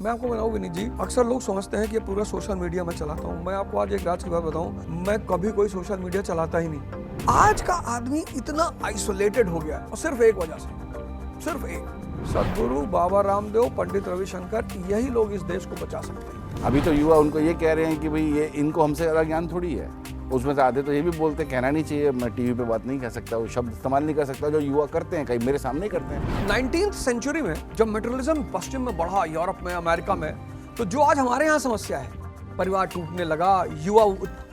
मैं आपको बताऊं विनीत जी, अक्सर लोग समझते हैं कि ये पूरा सोशल मीडिया मैं चलाता हूं। मैं आपको आज एक राज की बात बताऊं, मैं कभी कोई सोशल मीडिया चलाता ही नहीं। आज का आदमी इतना आइसोलेटेड हो गया और सिर्फ एक वजह से, सिर्फ एक, सदगुरु बाबा रामदेव, पंडित रविशंकर, यही लोग इस देश को बचा सकते हैं। अभी तो युवा उनको ये कह रहे हैं कि भाई ये इनको हमसे ज़्यादा ज्ञान थोड़ी है। उसमें से आधे तो ये भी बोलते कहना नहीं चाहिए, मैं टीवी पे बात नहीं कह सकता, वो शब्द इस्तेमाल नहीं कर सकता, जो युवा करते हैं, कहीं मेरे सामने ही करते हैं। 19th सेंचुरी में जब मेटेरियलिज्म पश्चिम में बढ़ा, यूरोप में, अमेरिका में, तो जो आज हमारे यहाँ समस्या है, परिवार टूटने लगा, युवा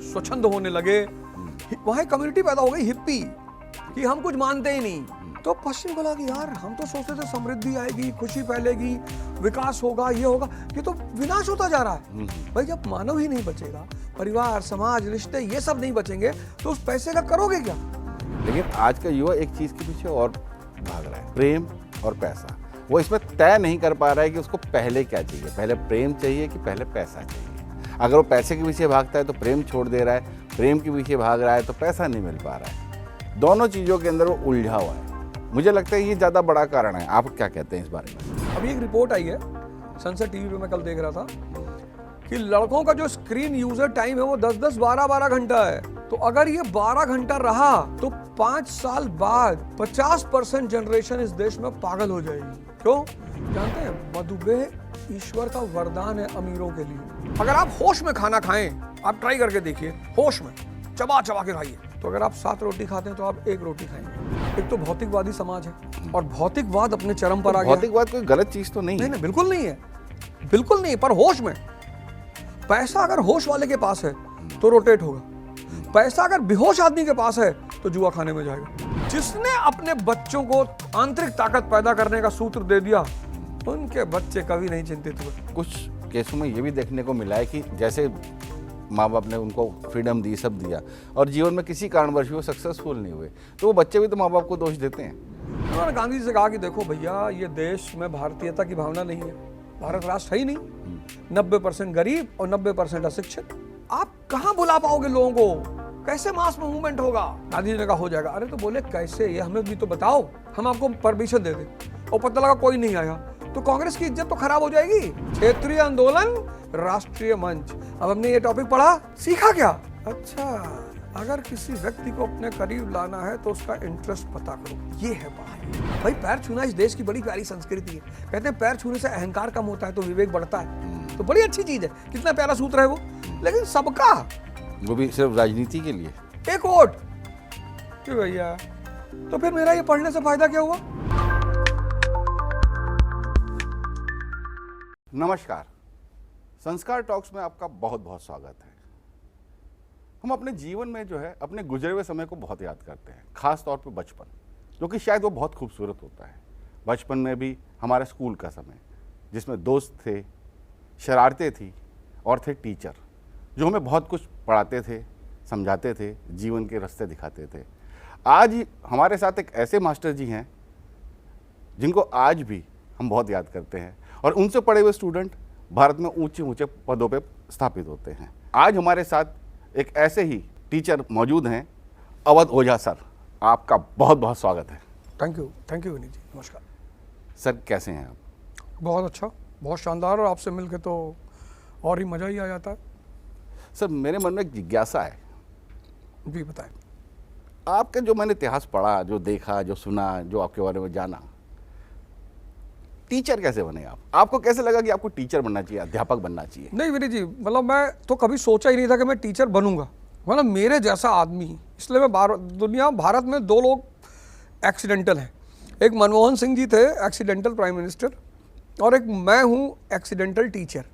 स्वच्छंद होने लगे, वहाँ कम्युनिटी पैदा हो गई हिप्पी कि हम कुछ मानते ही नहीं। तो पश्चिम बोला कि यार हम तो सोचते थे समृद्धि आएगी, खुशी फैलेगी, विकास होगा, ये होगा, ये तो विनाश होता जा रहा है। भाई जब मानव ही नहीं बचेगा, परिवार, समाज, रिश्ते, ये सब नहीं बचेंगे, तो उस पैसे का करोगे क्या? लेकिन आज का युवा एक चीज़ के पीछे और भाग रहा है, प्रेम और पैसा। वो इसमें तय नहीं कर पा रहा है कि उसको पहले क्या चाहिए, पहले प्रेम चाहिए कि पहले पैसा चाहिए। अगर वो पैसे के पीछे भागता है तो प्रेम छोड़ दे रहा है, प्रेम के पीछे भाग रहा है तो पैसा नहीं मिल पा रहा है। दोनों चीज़ों के अंदर वो उलझा हुआ है। मुझे लगता है ये ज़्यादा बड़ा कारण है। आप क्या कहते हैं इस बारे में? अभी एक रिपोर्ट आई है, सनसेट टीवी पे मैं कल देख रहा था कि लड़कों का जो स्क्रीन यूजर टाइम है वो 10-10, 12-12 घंटा है। तो अगर ये 12 घंटा रहा तो 5 साल बाद 50% जनरेशन इस देश में पागल हो जाएगी। क्यों? जानते हैं, मधुमेह ईश्वर का वरदान है अमीरों के लिए। अगर आप होश में खाना खाएं, आप ट्राई करके देखिए, होश में चबा चबा के खाइए, तो अगर आप 7 रोटी खाते हैं तो आप 1 रोटी खाएंगे। एक तो भौतिकवादी समाज है और भौतिकवाद अपने चरम पर आ गया। भौतिकवाद कोई गलत चीज तो नहीं है। नहीं, बिल्कुल नहीं है, बिल्कुल नहीं। पर होश में पैसा अगर होश वाले के पास है तो रोटेट होगा, पैसा अगर बेहोश आदमी के पास है तो जुआ खाने में जाएगा। जिसने अपने बच्चों को आंतरिक ताकत पैदा करने का सूत्र दे दिया, उनके बच्चे कभी नहीं चिंतित हुए। कुछ केसों में ये भी देखने को मिला है कि जैसे माँ बाप ने उनको फ्रीडम दी, सब दिया, और जीवन में किसी कारणवश वो सक्सेसफुल नहीं हुए, तो वो बच्चे भी तो माँ बाप को दोष देते हैं। उन्होंने गांधी जी से कहा कि देखो भैया, ये देश में भारतीयता की भावना नहीं है, भारत राष्ट्र है ही नहीं, 90% गरीब और 90% अशिक्षित। आप कहाँ बुला पाओगे लोगों को? कैसे मास मूवमेंट होगा? गांधी जी ने कहा हो जाएगा। अरे तो बोले कैसे, ये हमें भी तो बताओ, हम आपको परमिशन दे दें। और पता लगा कोई नहीं आया, तो कांग्रेस की इज्जत तो खराब हो जाएगी। क्षेत्रीय आंदोलन, राष्ट्रीय मंच। अब हमने ये टॉपिक पढ़ा, सीखा क्या? अच्छा, अगर किसी व्यक्ति को अपने करीब लाना है तो उसका इंटरेस्ट पता करो, ये है पढ़ाई। भाई पैर छूना इस देश की बड़ी प्यारी संस्कृति है। कहते हैं पैर छूने से अहंकार कम होता है तो विवेक बढ़ता है, तो बड़ी अच्छी चीज है। कितना प्यारा सूत्र है वो। लेकिन सबका, वो भी सिर्फ राजनीति के लिए एक वोट कि भैया, तो फिर मेरा ये पढ़ने से फायदा क्या हुआ? नमस्कार, संस्कार टॉक्स में आपका बहुत बहुत स्वागत है। हम अपने जीवन में जो है अपने गुजरे हुए समय को बहुत याद करते हैं, खास तौर पे बचपन, जो कि शायद वो बहुत खूबसूरत होता है। बचपन में भी हमारा स्कूल का समय, जिसमें दोस्त थे, शरारतें थी और थे टीचर, जो हमें बहुत कुछ पढ़ाते थे, समझाते थे, जीवन के रास्ते दिखाते थे। आज हमारे साथ एक ऐसे मास्टर जी हैं जिनको आज भी हम बहुत याद करते हैं, और उनसे पढ़े हुए स्टूडेंट भारत में ऊंचे ऊंचे पदों पे स्थापित होते हैं। आज हमारे साथ एक ऐसे ही टीचर मौजूद हैं, अवध ओझा सर। आपका बहुत बहुत स्वागत है। थैंक यू विनीत जी, नमस्कार सर। कैसे हैं आप? बहुत अच्छा, बहुत शानदार, और आपसे मिलके तो और ही मज़ा ही आ जाता है। सर, मेरे मन में एक जिज्ञासा है। जी बताएं। आपका जो मैंने इतिहास पढ़ा, जो देखा, जो सुना, जो आपके बारे में जाना, टीचर कैसे बने आप? आपको कैसे लगा कि आपको टीचर बनना चाहिए, अध्यापक बनना चाहिए? नहीं विनीत जी, मतलब मैं तो कभी सोचा ही नहीं था कि मैं टीचर बनूंगा। मतलब मेरे जैसा आदमी, इसलिए मैं भारत में 2 लोग एक्सीडेंटल हैं। एक मनमोहन सिंह जी थे, एक्सीडेंटल प्राइम मिनिस्टर, और एक मैं हूँ एक्सीडेंटल टीचर।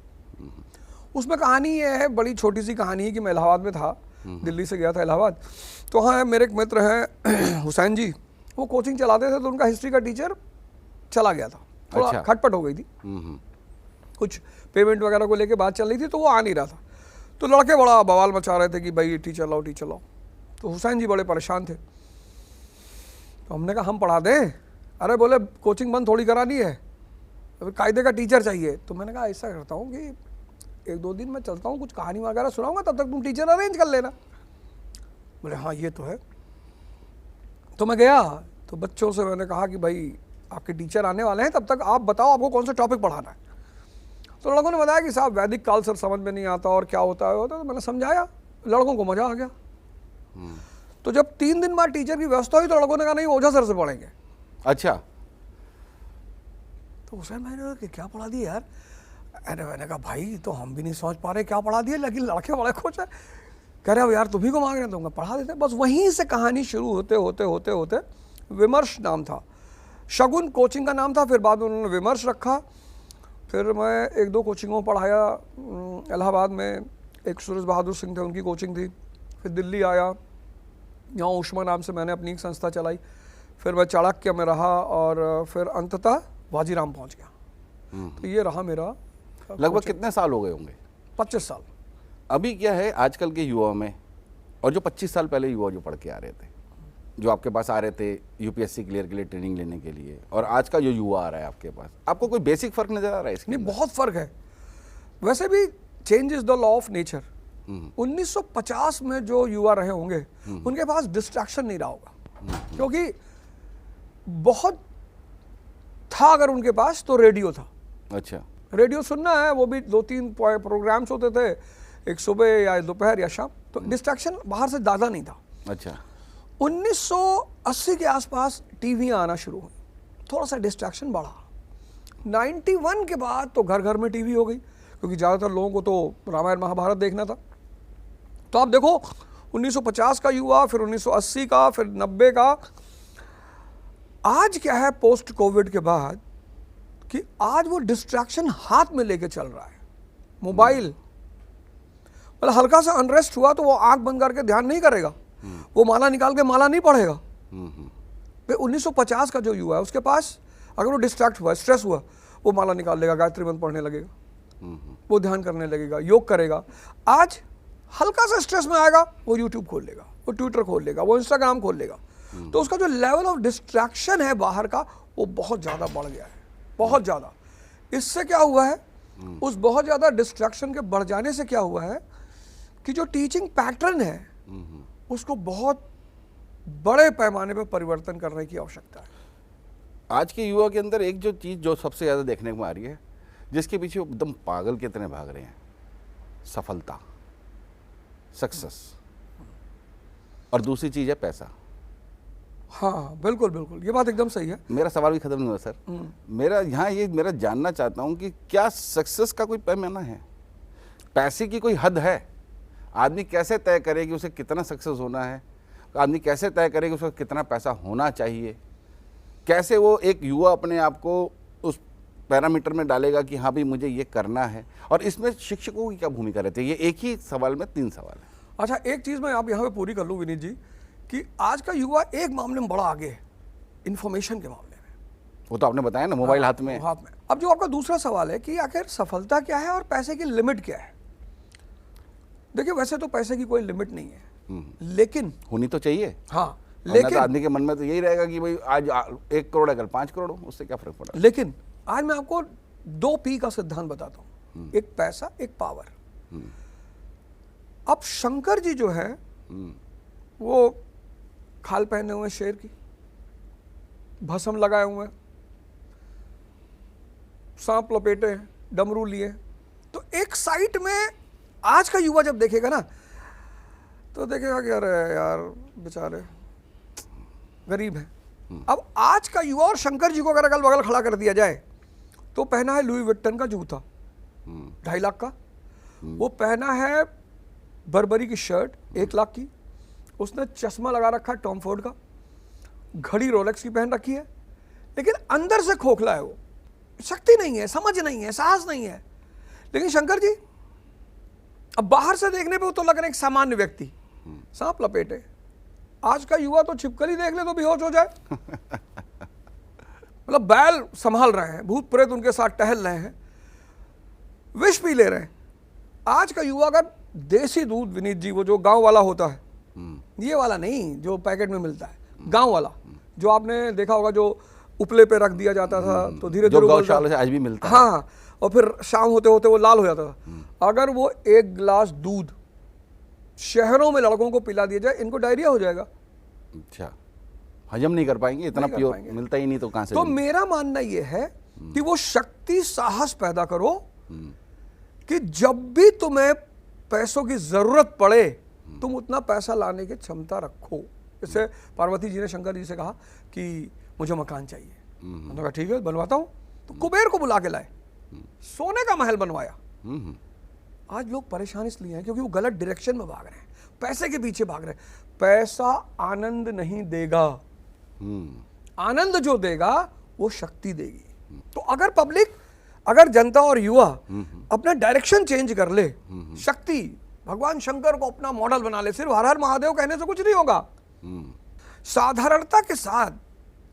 उसमें कहानी ये है, बड़ी छोटी सी कहानी है कि मैं इलाहाबाद में था, दिल्ली से गया था इलाहाबाद। तो हाँ, मेरे एक मित्र हैं हुसैन जी, वो कोचिंग चलाते थे, तो उनका हिस्ट्री का टीचर चला गया था। थोड़ा अच्छा। खटपट हो गई थी, कुछ पेमेंट वगैरह को लेके बात चल रही थी, तो वो आ नहीं रहा था। तो लड़के बड़ा बवाल मचा रहे थे कि भाई टीचर लाओ, टीचर लाओ। तो हुसैन जी बड़े परेशान थे। तो हमने कहा हम पढ़ा दें। अरे बोले कोचिंग बंद थोड़ी करानी है, अभी कायदे का टीचर चाहिए। तो मैंने कहा ऐसा करता हूँ कि 1-2 दिन मैं चलता हूँ, कुछ कहानी वगैरह सुनाऊंगा, तब तक तुम टीचर अरेंज कर लेना। बोले हाँ ये तो है। तो मैं गया, तो बच्चों से मैंने कहा कि भाई आपके टीचर आने वाले हैं, तब तक आप बताओ आपको कौन सा टॉपिक पढ़ाना है। तो लड़कों ने बताया कि साहब वैदिक काल सर समझ में नहीं आता और क्या होता है, तो मैंने समझाया, लड़कों को मजा आ गया। तो जब 3 दिन बाद टीचर की व्यवस्था हुई तो लड़कों ने कहा नहीं ओझा सर से पढ़ेंगे। अच्छा, तो उसे मैंने कहा कि क्या पढ़ा दिया यार, अरे मैंने कहा भाई तो हम भी नहीं समझ पा रहे क्या पढ़ा दिया, लेकिन लड़के बड़े खुश है, कह रहे हो यार तुम्ही को मांग रहे हैं, तो पढ़ा देते। बस वहीं से कहानी शुरू होते होते होते होते विमर्श नाम था, शगुन कोचिंग का नाम था, फिर बाद में उन्होंने विमर्श रखा। फिर मैं 1-2 कोचिंगों में पढ़ाया, इलाहाबाद में एक सुरेश बहादुर सिंह थे, उनकी कोचिंग थी। फिर दिल्ली आया, यहाँ उष्मा नाम से मैंने अपनी एक संस्था चलाई। फिर मैं चाणक्य में रहा और फिर अंततः वाजीराम पहुँच गया। तो ये रहा मेरा लगभग कितने साल हो गए होंगे? 25 साल। अभी क्या है आजकल के युवा में, और जो 25 साल पहले युवा जो पढ़ के आ रहे थे, जो आपके पास आ रहे थे यूपीएससी क्लियर के लिए ट्रेनिंग लेने के लिए, और आज का जो युवा आ रहा है आपके पास, आपको कोई बेसिक फर्क नजर आ रहा है इसमें? नहीं, बहुत फर्क है। वैसे भी change is the law of nature. 1950 में जो युवा रहे होंगे उनके पास डिस्ट्रैक्शन नहीं रहा होगा, क्योंकि बहुत था अगर उनके पास तो रेडियो था। अच्छा, रेडियो सुनना है, वो भी 2-3 प्रोग्राम्स होते थे, एक सुबह या दोपहर या शाम, तो डिस्ट्रैक्शन बाहर से ज़्यादा नहीं था। अच्छा, 1980 के आसपास टीवी आना शुरू हुई, थोड़ा सा डिस्ट्रैक्शन बढ़ा। 91 के बाद तो घर घर में टीवी हो गई, क्योंकि ज़्यादातर लोगों को तो रामायण महाभारत देखना था। तो आप देखो 1950 का युवा, फिर 1980 का, फिर 90 का। आज क्या है पोस्ट कोविड के बाद कि आज वो डिस्ट्रैक्शन हाथ में लेके चल रहा है, मोबाइल। मतलब हल्का सा अनरेस्ट हुआ तो वो आंख बंद करके ध्यान नहीं करेगा, वो माला निकाल के माला नहीं पढ़ेगा। फिर 1950 का जो युवा है उसके पास अगर वो डिस्ट्रैक्ट हुआ, स्ट्रेस हुआ, वो माला निकाल लेगा, गायत्री मंत्र पढ़ने लगेगा, वो ध्यान करने लगेगा, योग करेगा। आज हल्का सा स्ट्रेस में आएगा, वो यूट्यूब खोल लेगा, वो ट्विटर खोल लेगा, वो इंस्टाग्राम खोल लेगा। तो उसका जो लेवल ऑफ डिस्ट्रैक्शन है बाहर का, वो बहुत ज़्यादा बढ़ गया है, बहुत ज़्यादा। इससे क्या हुआ है, उस बहुत ज़्यादा डिस्ट्रैक्शन के बढ़ जाने से क्या हुआ है कि जो टीचिंग पैटर्न है उसको बहुत बड़े पैमाने पर परिवर्तन करने की आवश्यकता है। आज के युवा के अंदर एक जो चीज़ जो सबसे ज़्यादा देखने को आ रही है, जिसके पीछे वो एकदम पागल की तरह भाग रहे हैं, सफलता, सक्सेस, और दूसरी चीज़ है पैसा। हाँ बिल्कुल बिल्कुल, ये बात एकदम सही है। मेरा सवाल भी खत्म नहीं हुआ सर। मेरा यहाँ ये मेरा जानना चाहता हूँ कि क्या सक्सेस का कोई पैमाना है, पैसे की कोई हद है? आदमी कैसे तय करे कि उसे कितना सक्सेस होना है? आदमी कैसे तय करे कि उसका कितना पैसा होना चाहिए? कैसे वो एक युवा अपने आप को उस पैरामीटर में डालेगा कि हाँ भाई मुझे ये करना है? और इसमें शिक्षकों की क्या भूमिका रहती है? ये एक ही सवाल में 3 सवाल है। अच्छा, एक चीज़ मैं आप यहाँ पे पूरी कर लूँ विनीत जी, कि आज का युवा एक मामले में बड़ा आगे है, इन्फॉर्मेशन के मामले में। वो तो आपने बताया ना, मोबाइल हाथ में। अब जो आपका दूसरा सवाल है कि आखिर सफलता क्या है और पैसे की लिमिट क्या है। देखिए वैसे तो पैसे की कोई लिमिट नहीं है, लेकिन होनी तो चाहिए। हाँ, लेकिन तो आदमी के मन में तो यही रहेगा कि भाई आज 1 करोड़ है, कल 5 करोड़ हो, उससे क्या फर्क पड़ा। लेकिन आज मैं आपको 2 P का सिद्धांत बताता हूँ, एक पैसा, एक पावर। अब शंकर जी जो है वो खाल पहने हुए शेर की, भस्म लगाए हुए, सांप लपेटे हैं, डमरू लिए। तो एक साइड में आज का युवा जब देखेगा ना तो देखेगा कि अरे यार बेचारे गरीब हैं। अब आज का युवा और शंकर जी को अगर अगल बगल खड़ा कर दिया जाए तो पहना है लुई विट्टन का जूता 2.5 लाख का, वो पहना है बर्बरी की शर्ट 1 लाख की, उसने चश्मा लगा रखा है टॉम फोर्ड का, घड़ी रोलेक्स की पहन रखी है, लेकिन अंदर से खोखला है, वो शक्ति नहीं है, समझ नहीं है, साहस नहीं है। लेकिन शंकर जी अब बाहर से देखने पे वो तो लग रहे एक सामान्य व्यक्ति, सांप लपेटे। आज का युवा तो छिपकली देख ले तो बेहोश हो जाए। मतलब बैल संभाल रहे हैं, भूत प्रेत उनके साथ टहल रहे हैं, विष पी ले रहे हैं। आज का युवा अगर देसी दूध, विनीत जी, वो जो गांव वाला होता है, ये वाला नहीं जो पैकेट में मिलता है, गांव वाला जो आपने देखा होगा, जो उपले पे रख दिया जाता था तो धीरे धीरे गौशाला से आज भी मिलता है। हाँ, और फिर शाम होते होते वो लाल हो जाता था। अगर वो 1 गिलास दूध शहरों में लड़कों को पिला दिया जाए, इनको डायरिया हो जाएगा। अच्छा, हजम नहीं कर पाएंगे, इतना प्योर मिलता ही नहीं तो कहां से। तो मेरा मानना ये है कि वो शक्ति, साहस पैदा करो कि जब भी तुम्हें पैसों की जरूरत पड़े तुम उतना पैसा लाने की क्षमता रखो। जैसे पार्वती जी ने शंकर जी से कहा कि मुझे मकान चाहिए, उन्होंने कहा ठीक है बनवाता हूं, तो कुबेर को बुला के लाए, सोने का महल बनवाया। आज लोग परेशान इसलिए हैं क्योंकि वो गलत डायरेक्शन में भाग रहे हैं, पैसे के पीछे भाग रहे हैं। पैसा आनंद नहीं देगा, आनंद जो देगा वो शक्ति देगी। तो अगर पब्लिक, अगर जनता और युवा अपना डायरेक्शन चेंज कर ले, शक्ति, भगवान शंकर को अपना मॉडल बना ले, सिर्फ हर हर महादेव कहने से कुछ नहीं होगा। साधारणता के साथ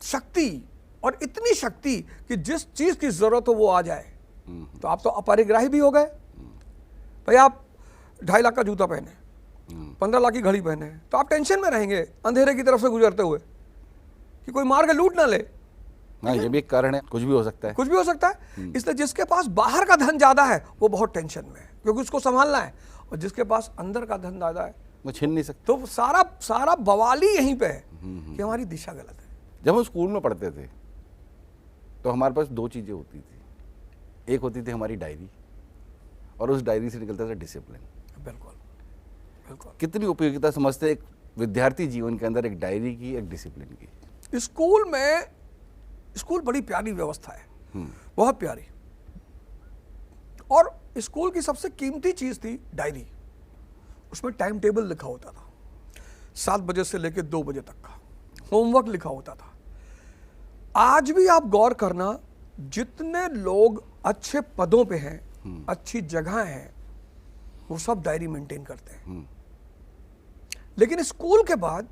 शक्ति, और इतनी शक्ति कि जिस चीज की जरूरत हो वो आ जाए, तो आप तो अपरिग्राही भी हो गए। भाई आप 2.5 लाख का जूता पहने, 15 लाख की घड़ी पहने, तो आप टेंशन में रहेंगे अंधेरे की तरफ से गुजरते हुए कि कोई मार के लूट ना ले। हाँ, ये भी एक कारण है, कुछ भी हो सकता है, कुछ भी हो सकता है। इसलिए जिसके पास बाहर का धन ज्यादा है वो बहुत टेंशन में है क्योंकि उसको संभालना है, और जिसके पास अंदर का धन ज्यादा है वो छीन नहीं सकते। तो सारा बवाली यहीं पे है कि हमारी दिशा गलत है। जब हम स्कूल में पढ़ते थे तो हमारे पास 2 चीजें होती थी, एक होती थी हमारी डायरी, और उस डायरी से निकलता था डिसिप्लिन। बिल्कुल बिल्कुल। कितनी उपयोगिता समझते एक विद्यार्थी जीवन के अंदर एक डायरी की, एक डिसिप्लिन की। स्कूल बड़ी प्यारी व्यवस्था है, बहुत प्यारी। और स्कूल की सबसे कीमती चीज थी डायरी। उसमें टाइम टेबल लिखा होता था, 7 बजे से लेकर 2 बजे तक का होमवर्क लिखा होता था। आज भी आप गौर करना, जितने लोग अच्छे पदों पे हैं, अच्छी जगह हैं, वो सब डायरी मेंटेन करते हैं। लेकिन स्कूल के बाद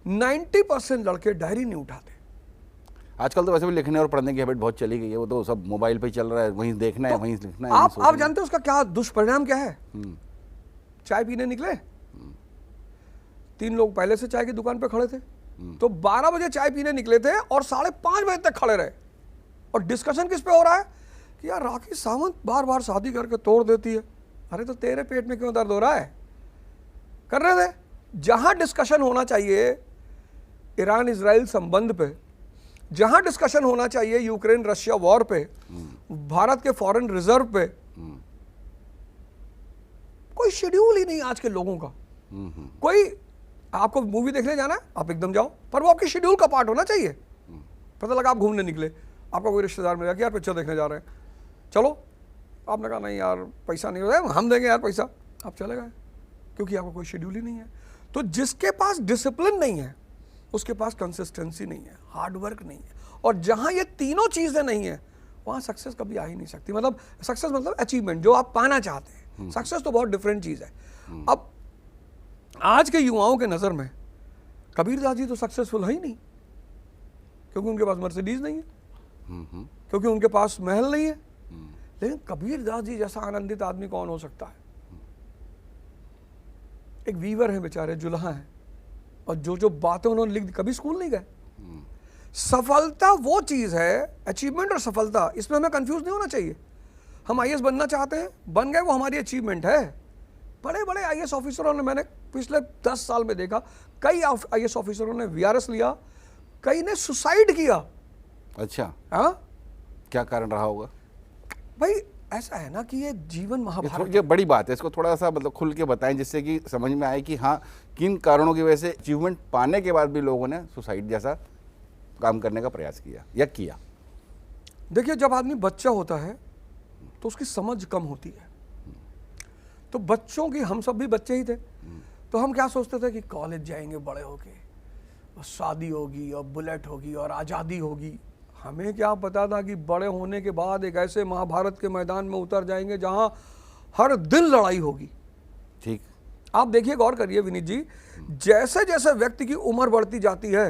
90% लड़के डायरी नहीं उठाते। आजकल तो वैसे भी लिखने और पढ़ने की हैबिट बहुत चली गई है, वो तो सब मोबाइल पे चल रहा है, वहीं देखना है, वहीं लिखना है। आप जानते हो उसका क्या दुष्परिणाम क्या है? चाय पीने निकले, 3 लोग पहले से चाय की दुकान पे खड़े थे, तो 12 बजे चाय पीने निकले थे और 5:30 बजे तक खड़े रहे। और डिस्कशन किस पे हो रहा है कि यार राखी सावंत बार बार शादी करके तोड़ देती है। अरे तो तेरे पेट में क्यों दर्द हो रहा है? कर रहे थे। जहां डिस्कशन होना चाहिए ईरान इजराइल संबंध पे, जहां डिस्कशन होना चाहिए यूक्रेन रशिया वॉर पे, भारत के फॉरेन रिजर्व पे, कोई शेड्यूल ही नहीं आज के लोगों का। कोई आपको मूवी देखने जाना है, आप एकदम जाओ, पर वो आपके शेड्यूल का पार्ट होना चाहिए। पता लगा आप घूमने निकले, आपका कोई रिश्तेदार मिला कि यार पिक्चर देखने जा रहे हैं, चलो। आपने कहा नहीं यार पैसा नहीं होता है, हम देंगे यार पैसा, आप चले गए, क्योंकि आपका कोई शेड्यूल ही नहीं है। तो जिसके पास डिसिप्लिन नहीं है उसके पास कंसिस्टेंसी नहीं है, हार्ड वर्क नहीं है, और जहां ये तीनों चीजें नहीं है वहां सक्सेस कभी आ ही नहीं सकती। मतलब सक्सेस मतलब अचीवमेंट जो आप पाना चाहते हैं। सक्सेस तो बहुत डिफरेंट चीज है। अब आज के युवाओं के नजर में कबीरदास जी तो सक्सेसफुल है ही नहीं, क्योंकि उनके पास मर्सिडीज नहीं है, क्योंकि उनके पास महल नहीं है। लेकिन कबीरदास जी जैसा आनंदित आदमी कौन हो सकता है? एक वीवर है बेचारे, जुल्हा है, और जो बातें उन्होंने लिख दी, कभी स्कूल नहीं गए। सफलता वो चीज है, अचीवमेंट और सफलता, इसमें हमें कंफ्यूज नहीं होना चाहिए। हम आईएएस बनना चाहते हैं, बन गए, वो हमारी अचीवमेंट है। बड़े बड़े आईएएस ऑफिसरों ने, मैंने पिछले 10 साल में देखा, कई आईएएस ऑफिसरों ने वीआरएस लिया, कई ने सुसाइड किया। अच्छा, हाँ, क्या कारण रहा होगा भाई? ऐसा है ना कि ये जीवन महाभारत, ये बड़ी बात है, इसको थोड़ा सा मतलब खुल के बताएं, जिससे कि समझ में आए कि हाँ किन कारणों की वजह से अचीवमेंट पाने के बाद भी लोगों ने सुसाइड जैसा काम करने का प्रयास किया या किया। देखिए, जब आदमी बच्चा होता है तो उसकी समझ कम होती है। तो बच्चों की, हम सब भी बच्चे ही थे, तो हम क्या सोचते थे कि कॉलेज जाएंगे बड़े होके, और शादी होगी और बुलेट होगी और आज़ादी होगी। हमें क्या पता था कि बड़े होने के बाद एक ऐसे महाभारत के मैदान में उतर जाएंगे जहां हर दिन लड़ाई होगी। ठीक, आप देखिए, गौर करिए विनीत जी, जैसे जैसे व्यक्ति की उम्र बढ़ती जाती है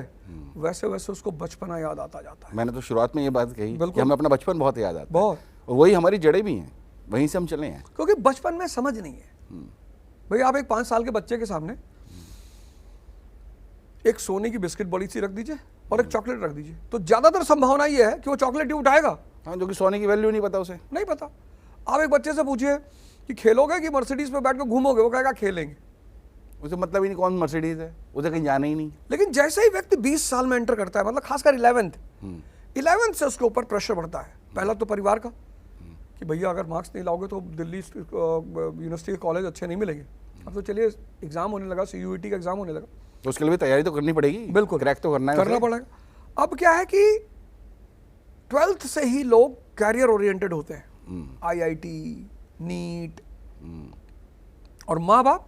वैसे वैसे उसको बचपना याद आता जाता है। मैंने तो शुरुआत में ये बात कही कि हमें अपना बचपन बहुत याद आता है, बहुत, और वही हमारी जड़ें भी हैं, वहीं से हम चले हैं। क्योंकि बचपन में समझ नहीं है। भाई आप एक 5 साल के बच्चे के सामने एक सोने की बिस्किट बड़ी सी रख दीजिए और एक चॉकलेट रख दीजिए, तो ज्यादातर संभावना ये है कि वो चॉकलेट ही उठाएगा। हाँ, जो कि सोने की वैल्यू नहीं पता उसे, नहीं पता। आप एक बच्चे से पूछिए कि खेलोगे कि मर्सिडीज पे बैठ कर घूमोगे, वो कहेगा खेलेंगे। उसे मतलब ही नहीं कौन मर्सिडीज है, उसे कहीं जाना ही नहीं। लेकिन जैसे ही व्यक्ति 20 साल में एंटर करता है, मतलब खासकर 11th से उसके ऊपर प्रेशर बढ़ता है। पहला तो परिवार का, कि भैया अगर मार्क्स नहीं लाओगे तो दिल्ली यूनिवर्सिटी के कॉलेज अच्छे नहीं मिलेंगे। अब तो चलिए एग्जाम होने लगा, CUET का एग्जाम होने लगा, तो उसके लिए भी तैयारी तो करनी पड़ेगी, बिल्कुल क्रैक तो करना पड़ेगा। अब क्या है कि 12th से ही लोग कैरियर ओरिएंटेड होते हैं, IIT, नीट, और माँ बाप,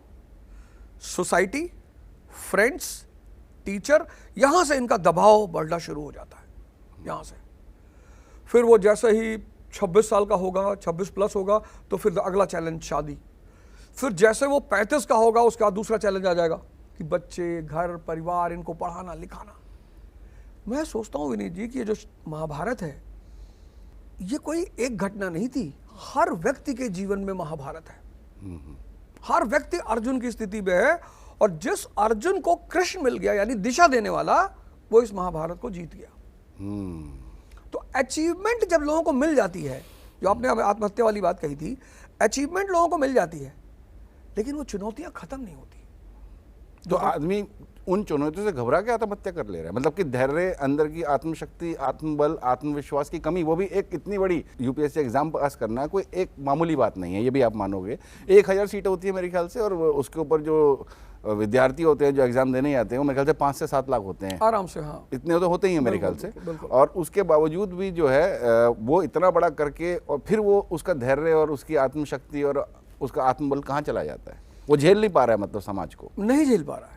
सोसाइटी, फ्रेंड्स, टीचर, यहां से इनका दबाव बढ़ना शुरू हो जाता है। यहां से फिर वो जैसे ही 26 साल का होगा, 26 प्लस होगा, तो फिर अगला चैलेंज शादी। फिर जैसे वो 35 का होगा, उसके बाद दूसरा चैलेंज आ जाएगा कि बच्चे, घर, परिवार, इनको पढ़ाना लिखाना। मैं सोचता हूं विनीत जी कि ये जो महाभारत है, ये कोई एक घटना नहीं थी, हर व्यक्ति के जीवन में महाभारत है। हर व्यक्ति अर्जुन की स्थिति में है, और जिस अर्जुन को कृष्ण मिल गया, यानी दिशा देने वाला, वो इस महाभारत को जीत गया। तो अचीवमेंट जब लोगों को मिल जाती है, जो आपने आत्महत्या वाली बात कही थी, अचीवमेंट लोगों को मिल जाती है, लेकिन वो चुनौतियां खत्म नहीं होती। तो आदमी उन चुनौतियों से घबरा के आत्महत्या कर ले रहा है, मतलब कि धैर्य, अंदर की आत्मशक्ति, आत्मबल, आत्मविश्वास की कमी, वो भी एक इतनी बड़ी UPSC एग्जाम पास करना कोई एक मामूली बात नहीं है, ये भी आप मानोगे। 1000 सीटें होती है मेरे ख्याल से, और उसके ऊपर जो विद्यार्थी होते हैं जो एग्जाम देने आते हैं, वो मेरे ख्याल से 5 से 7 लाख होते हैं आराम से। हाँ, इतने तो होते ही हैं मेरे ख्याल से। बिल्कुल। और उसके बावजूद भी जो है वो इतना बड़ा करके, और फिर वो उसका धैर्य और उसकी आत्मशक्ति और उसका आत्मबल कहाँ चला जाता है? वो झेल नहीं पा रहा है, मतलब समाज को नहीं झेल पा रहा है।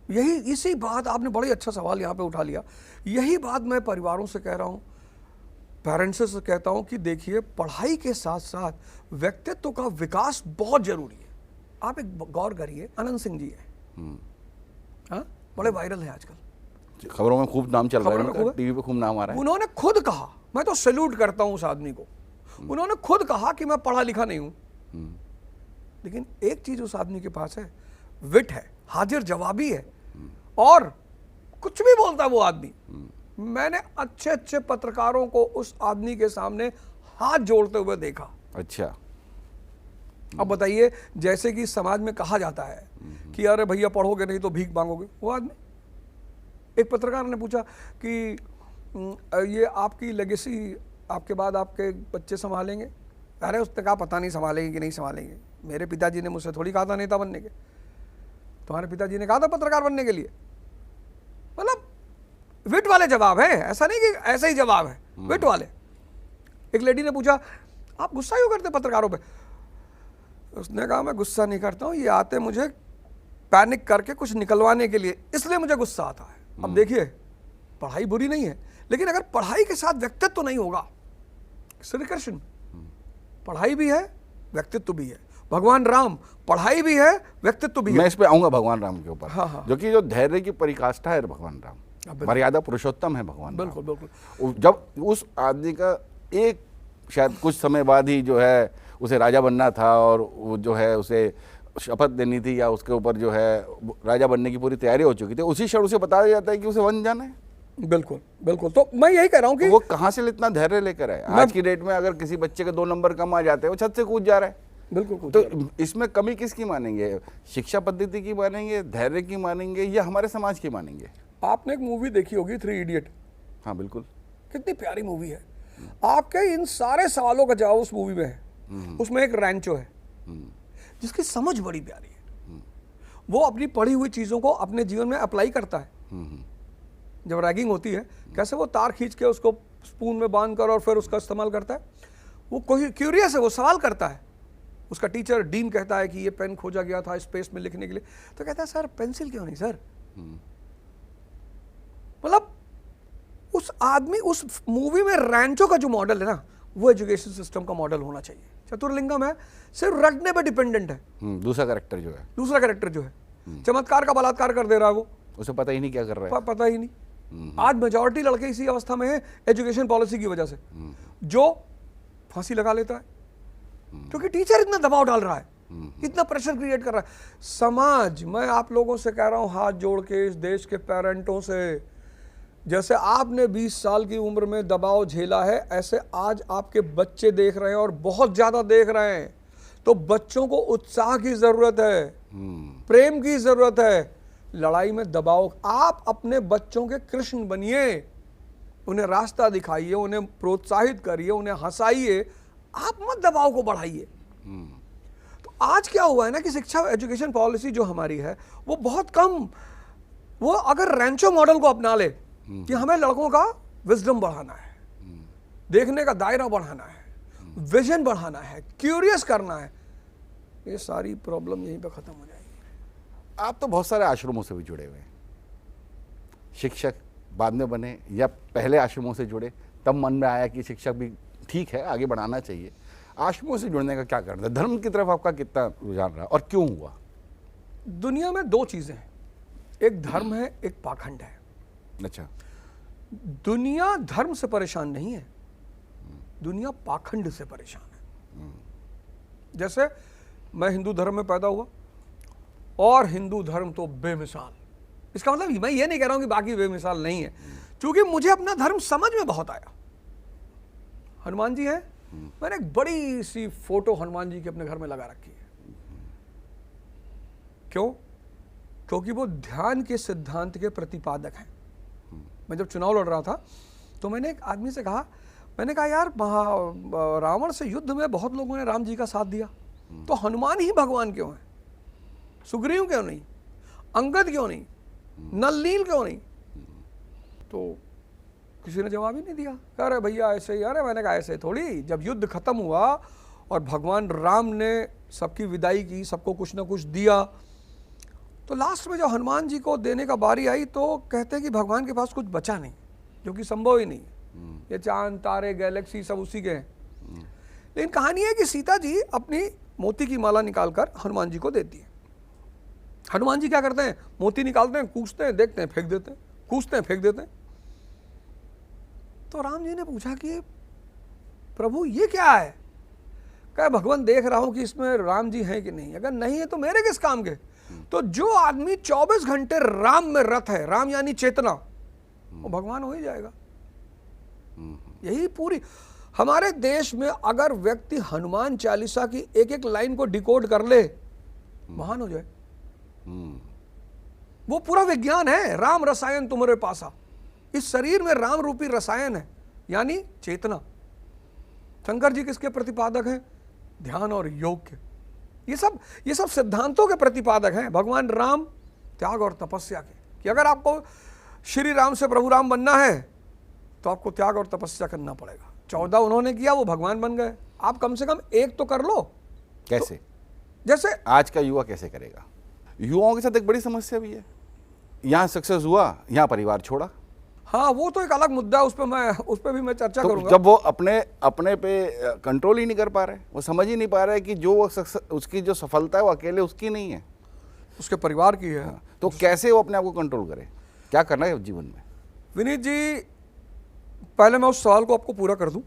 यही इसी बात, आपने बड़ी अच्छा सवाल यहाँ पे उठा लिया। यही बात मैं परिवारों से कह रहा हूँ, पेरेंट्स से कहता हूँ कि देखिए, पढ़ाई के साथ साथ व्यक्तित्व का विकास बहुत जरूरी है। आप एक गौर करिए, आनंद सिंह जी है, हाँ, बड़े वायरल है आजकल, खबरों में खूब नाम चल रहा है उनका, टीवी पे खूब नाम आ रहा है। उन्होंने खुद कहा, मैं तो सैल्यूट करता हूं उस आदमी को, उन्होंने खुद कहा कि मैं पढ़ा लिखा नहीं हूं, लेकिन एक चीज उस आदमी के पास है, विट है, हाजिर जवाबी है, और कुछ भी बोलता है वो आदमी। मैंने अच्छे अच्छे पत्रकारों को उस आदमी के सामने हाथ जोड़ते हुए देखा। अच्छा, अब बताइए, जैसे कि समाज में कहा जाता है कि अरे भैया पढ़ोगे नहीं तो भीख मांगोगे, वो आदमी, एक पत्रकार ने पूछा कि ये आपकी लेगेसी, आपके बाद आपके बच्चे संभालेंगे? अरे उसने कहा पता नहीं संभालेंगे कि नहीं संभालेंगे, मेरे पिताजी ने मुझसे थोड़ी कहा था नेता बनने के, तुम्हारे पिताजी ने कहा था पत्रकार बनने के लिए। मतलब विट वाले जवाब है, ऐसा नहीं कि ऐसा ही जवाब है, विट वाले। एक लेडी ने पूछा आप गुस्सा क्यों करते पत्रकारों पे? उसने कहा मैं गुस्सा नहीं करता हूं, ये आते मुझे पैनिक करके कुछ निकलवाने के लिए, इसलिए मुझे गुस्सा आता है। अब देखिए, पढ़ाई बुरी नहीं है, लेकिन अगर पढ़ाई के साथ व्यक्तित्व तो नहीं होगा, श्री कृष्ण पढ़ाई भी है, व्यक्तित्व भी है, भगवान राम पढ़ाई भी है, व्यक्तित्व भी है। मैं इस पे आऊंगा भगवान राम के ऊपर। हाँ। जो कि जो धैर्य की परिकाष्ठा है भगवान राम, मर्यादा पुरुषोत्तम है भगवान राम। बिल्कुल। जब उस आदमी का एक शायद कुछ समय बाद ही जो है उसे राजा बनना था, और वो जो है उसे शपथ देनी थी, या उसके ऊपर जो है राजा बनने की पूरी तैयारी हो चुकी थी, उसी क्षण उसे बताया जाता है कि उसे वन जाना है। बिल्कुल। तो मैं यही कह रहा हूं कि वो कहां से इतना धैर्य लेकर आए? आज की डेट में अगर किसी बच्चे के 2 नंबर कम आ जाते हैं, वो छत से कूद जा रहा है। बिल्कुल। तो इसमें कमी किसकी मानेंगे? शिक्षा पद्धति की मानेंगे, धैर्य की मानेंगे, या हमारे समाज की मानेंगे? आपने एक मूवी देखी होगी 3 इडियट। हाँ बिल्कुल, कितनी प्यारी मूवी है। आपके इन सारे सवालों का जवाब उस मूवी में है। उसमें एक रैंचो है जिसकी समझ बड़ी प्यारी है। वो अपनी पढ़ी हुई चीजों को अपने जीवन में अप्लाई करता है। जब रैगिंग होती है, कैसे वो तार खींच के उसको स्पून में बांध कर और फिर उसका इस्तेमाल करता है। वो कोई क्यूरियस है, वो सवाल करता है। उसका टीचर डीन कहता है कि ये पेन खोजा गया था स्पेस में लिखने के लिए, तो कहता है सर पेंसिल क्यों नहीं सर? मतलब उस आदमी, उस मूवी में रैंचो का जो मॉडल है ना, वो एजुकेशन सिस्टम का मॉडल होना चाहिए। चतुर्लिंगम है, सिर्फ रटने पे डिपेंडेंट है। दूसरा कैरेक्टर जो है चमत्कार का बलात्कार कर दे रहा है, वो उसे पता ही नहीं क्या कर रहा है, पता ही नहीं। आज मेजॉरिटी लड़के इसी अवस्था में है एजुकेशन पॉलिसी की वजह से, जो फांसी लगा लेता है क्योंकि टीचर इतना दबाव डाल रहा है, इतना प्रेशर क्रिएट कर रहा है समाज। मैं आप लोगों से कह रहा हूं, हाथ जोड़ के, इस देश के पेरेंटों से, जैसे आपने 20 साल की उम्र में दबाव झेला है, ऐसे आज आपके बच्चे देख रहे हैं और बहुत ज्यादा देख रहे हैं। तो बच्चों को उत्साह की जरूरत है, प्रेम की जरूरत है, लड़ाई में दबाव। आप अपने बच्चों के कृष्ण बनिए, उन्हें रास्ता दिखाइए, उन्हें प्रोत्साहित करिए, उन्हें हंसाइए। आप मत दबाव को बढ़ाइए। तो आज क्या हुआ है ना कि शिक्षा एजुकेशन पॉलिसी जो हमारी है वो बहुत कम, वो अगर रैंचो मॉडल को अपना ले कि हमें लड़कों का विजडम बढ़ाना है, देखने का दायरा बढ़ाना है, विजन बढ़ाना है, क्यूरियस करना है, ये सारी प्रॉब्लम यहीं पे खत्म हो जाएगी। आप तो बहुत सारे आश्रमों से भी जुड़े हुए हैं, शिक्षक बाद में बने या पहले आश्रमों से जुड़े, तब मन में आया कि शिक्षक भी ठीक है, आगे बढ़ाना चाहिए। आश्रमों से जुड़ने का क्या कारण था? धर्म की तरफ आपका कितना रुझान रहा और क्यों हुआ? दुनिया में दो चीजें हैं, एक धर्म है, एक पाखंड है। अच्छा। दुनिया धर्म से परेशान नहीं है, दुनिया पाखंड से परेशान है। जैसे मैं हिंदू धर्म में पैदा हुआ और हिंदू धर्म तो बेमिसाल, इसका मतलब मैं ये नहीं कह रहा हूं कि बाकी बेमिसाल नहीं है, क्योंकि मुझे अपना धर्म समझ में बहुत आया। हनुमान जी है, मैंने एक बड़ी सी फोटो हनुमान जी की अपने घर में लगा रखी है। क्यों? क्योंकि वो ध्यान के सिद्धांत के प्रतिपादक हैं। मैं जब चुनाव लड़ रहा था तो मैंने एक आदमी से कहा, मैंने कहा यार रावण से युद्ध में बहुत लोगों ने राम जी का साथ दिया, तो हनुमान ही भगवान क्यों है? सुग्रीव क्यों नहीं? अंगद क्यों नहीं? नल नील क्यों नहीं? तो किसी ने जवाब ही नहीं दिया। अरे भैया ऐसे ही। अरे मैंने कहा ऐसे थोड़ी, जब युद्ध खत्म हुआ और भगवान राम ने सबकी विदाई की, सबको कुछ ना कुछ दिया, तो लास्ट में जब हनुमान जी को देने का बारी आई तो कहते हैं कि भगवान के पास कुछ बचा नहीं, जो कि संभव ही नहीं है। ये चांद तारे गैलेक्सी सब उसी के हैं। लेकिन कहानी है कि सीता जी अपनी मोती की माला निकालकर हनुमान जी को देती है। हनुमान जी क्या करते हैं? मोती निकालते हैं, कूचते हैं, देखते हैं, फेंक देते हैं, कूचते हैं, फेंक देते हैं। तो राम जी ने पूछा कि प्रभु ये क्या है? कहे भगवान देख रहा हूं कि इसमें राम जी हैं कि नहीं, अगर नहीं है तो मेरे किस काम के? तो जो आदमी 24 घंटे राम में रत है, राम यानी चेतना, वो भगवान हो ही जाएगा। यही पूरी हमारे देश में अगर व्यक्ति हनुमान चालीसा की एक एक लाइन को डिकोड कर ले, महान हो जाए। वो पूरा विज्ञान है। राम रसायन तुम्हारे पासा, इस शरीर में राम रूपी रसायन है, यानी चेतना। शंकर जी किसके प्रतिपादक हैं? ध्यान और योग के। ये सब सिद्धांतों के प्रतिपादक हैं। भगवान राम त्याग और तपस्या के, कि अगर आपको श्री राम से प्रभु राम बनना है तो आपको त्याग और तपस्या करना पड़ेगा। 14 उन्होंने किया, वो भगवान बन गए। आप कम से कम एक तो कर लो। कैसे? तो, जैसे आज का युवा कैसे करेगा? युवाओं के साथ एक बड़ी समस्या भी है, यहाँ सक्सेस हुआ, यहाँ परिवार छोड़ा। हाँ, वो तो एक अलग मुद्दा है, उस पर भी मैं चर्चा करूंगा। जब वो अपने पे कंट्रोल ही नहीं कर पा रहे, वो समझ ही नहीं पा रहे कि जो उसकी जो सफलता है वो अकेले उसकी नहीं है, उसके परिवार की है। तो कैसे वो अपने आप को कंट्रोल करे? क्या करना है जीवन में? विनीत जी, पहले मैं उस सवाल को आपको पूरा कर दूं,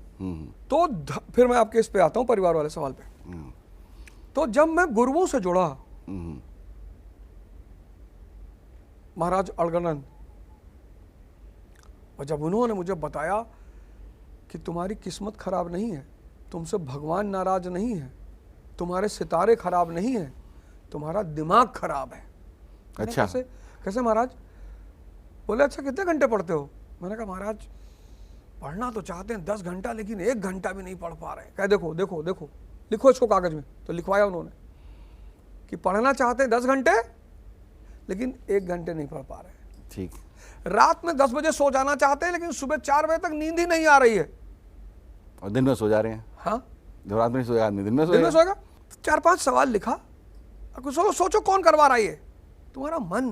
तो फिर मैं आपके इस पे आता हूं, परिवार वाले सवाल पे। तो जब मैं गुरुओं से जुड़ा, महाराज अड़गड़ानंद, और जब उन्होंने मुझे बताया कि तुम्हारी किस्मत खराब नहीं है, तुमसे भगवान नाराज नहीं है, तुम्हारे सितारे खराब नहीं है, तुम्हारा दिमाग खराब है। अच्छा। कैसे महाराज? बोले अच्छा कितने घंटे पढ़ते हो? मैंने कहा महाराज पढ़ना तो चाहते हैं 10 घंटा, लेकिन 1 घंटा भी नहीं पढ़ पा रहे। कहे देखो देखो देखो, लिखो इसको कागज में। तो लिखवाया उन्होंने कि पढ़ना चाहते हैं 10 घंटे, लेकिन 1 घंटे नहीं पढ़ पा रहे। ठीक। रात में 10 बजे सो जाना चाहते हैं, लेकिन सुबह 4 बजे तक नींद ही नहीं आ रही है, और दिन में सो जा रहे हैं। हाँ, जब रात में सोया आदमी दिन में सोएगा। 4-5 सवाल लिखा। सोचो कौन करवा रहा है ये? तुम्हारा मन।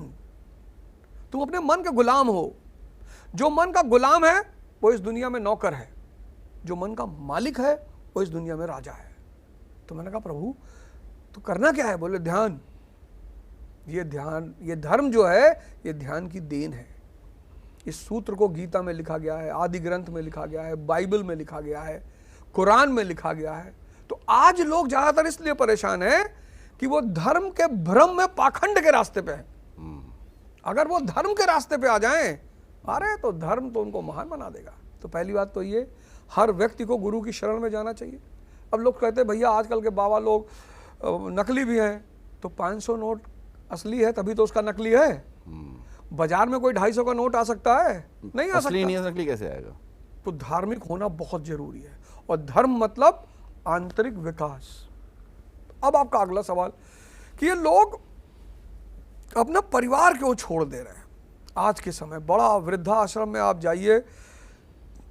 तुम अपने मन के गुलाम हो। जो मन का गुलाम है वो इस दुनिया में नौकर है, जो मन का मालिक है वो इस दुनिया में राजा है। तो मैंने कहा प्रभु तो करना क्या है? बोले ध्यान। ये धर्म जो है ये ध्यान की देन है। इस सूत्र को गीता में लिखा गया है, आदि ग्रंथ में लिखा गया है, बाइबल में लिखा गया है, कुरान में लिखा गया है। तो आज लोग ज्यादातर इसलिए परेशान हैं कि वो धर्म के भ्रम में पाखंड के रास्ते पे हैं। अगर वो धर्म के रास्ते पे आ जाएं, अरे तो धर्म तो उनको महान बना देगा। तो पहली बात तो ये, हर व्यक्ति को गुरु की शरण में जाना चाहिए। अब लोग कहते हैं भैया आजकल के बाबा लोग नकली भी हैं, तो 500 नोट असली है तभी तो उसका नकली है। बाजार में कोई 250 का नोट आ सकता है? नहीं आ सकता। नहीं, नकली कैसे आएगा? तो धार्मिक होना बहुत जरूरी है। और धर्म मतलब आंतरिक विकास। अब आपका अगला सवाल कि ये लोग अपना परिवार क्यों छोड़ दे रहे हैं आज के समय? बड़ा वृद्धाश्रम में आप जाइए,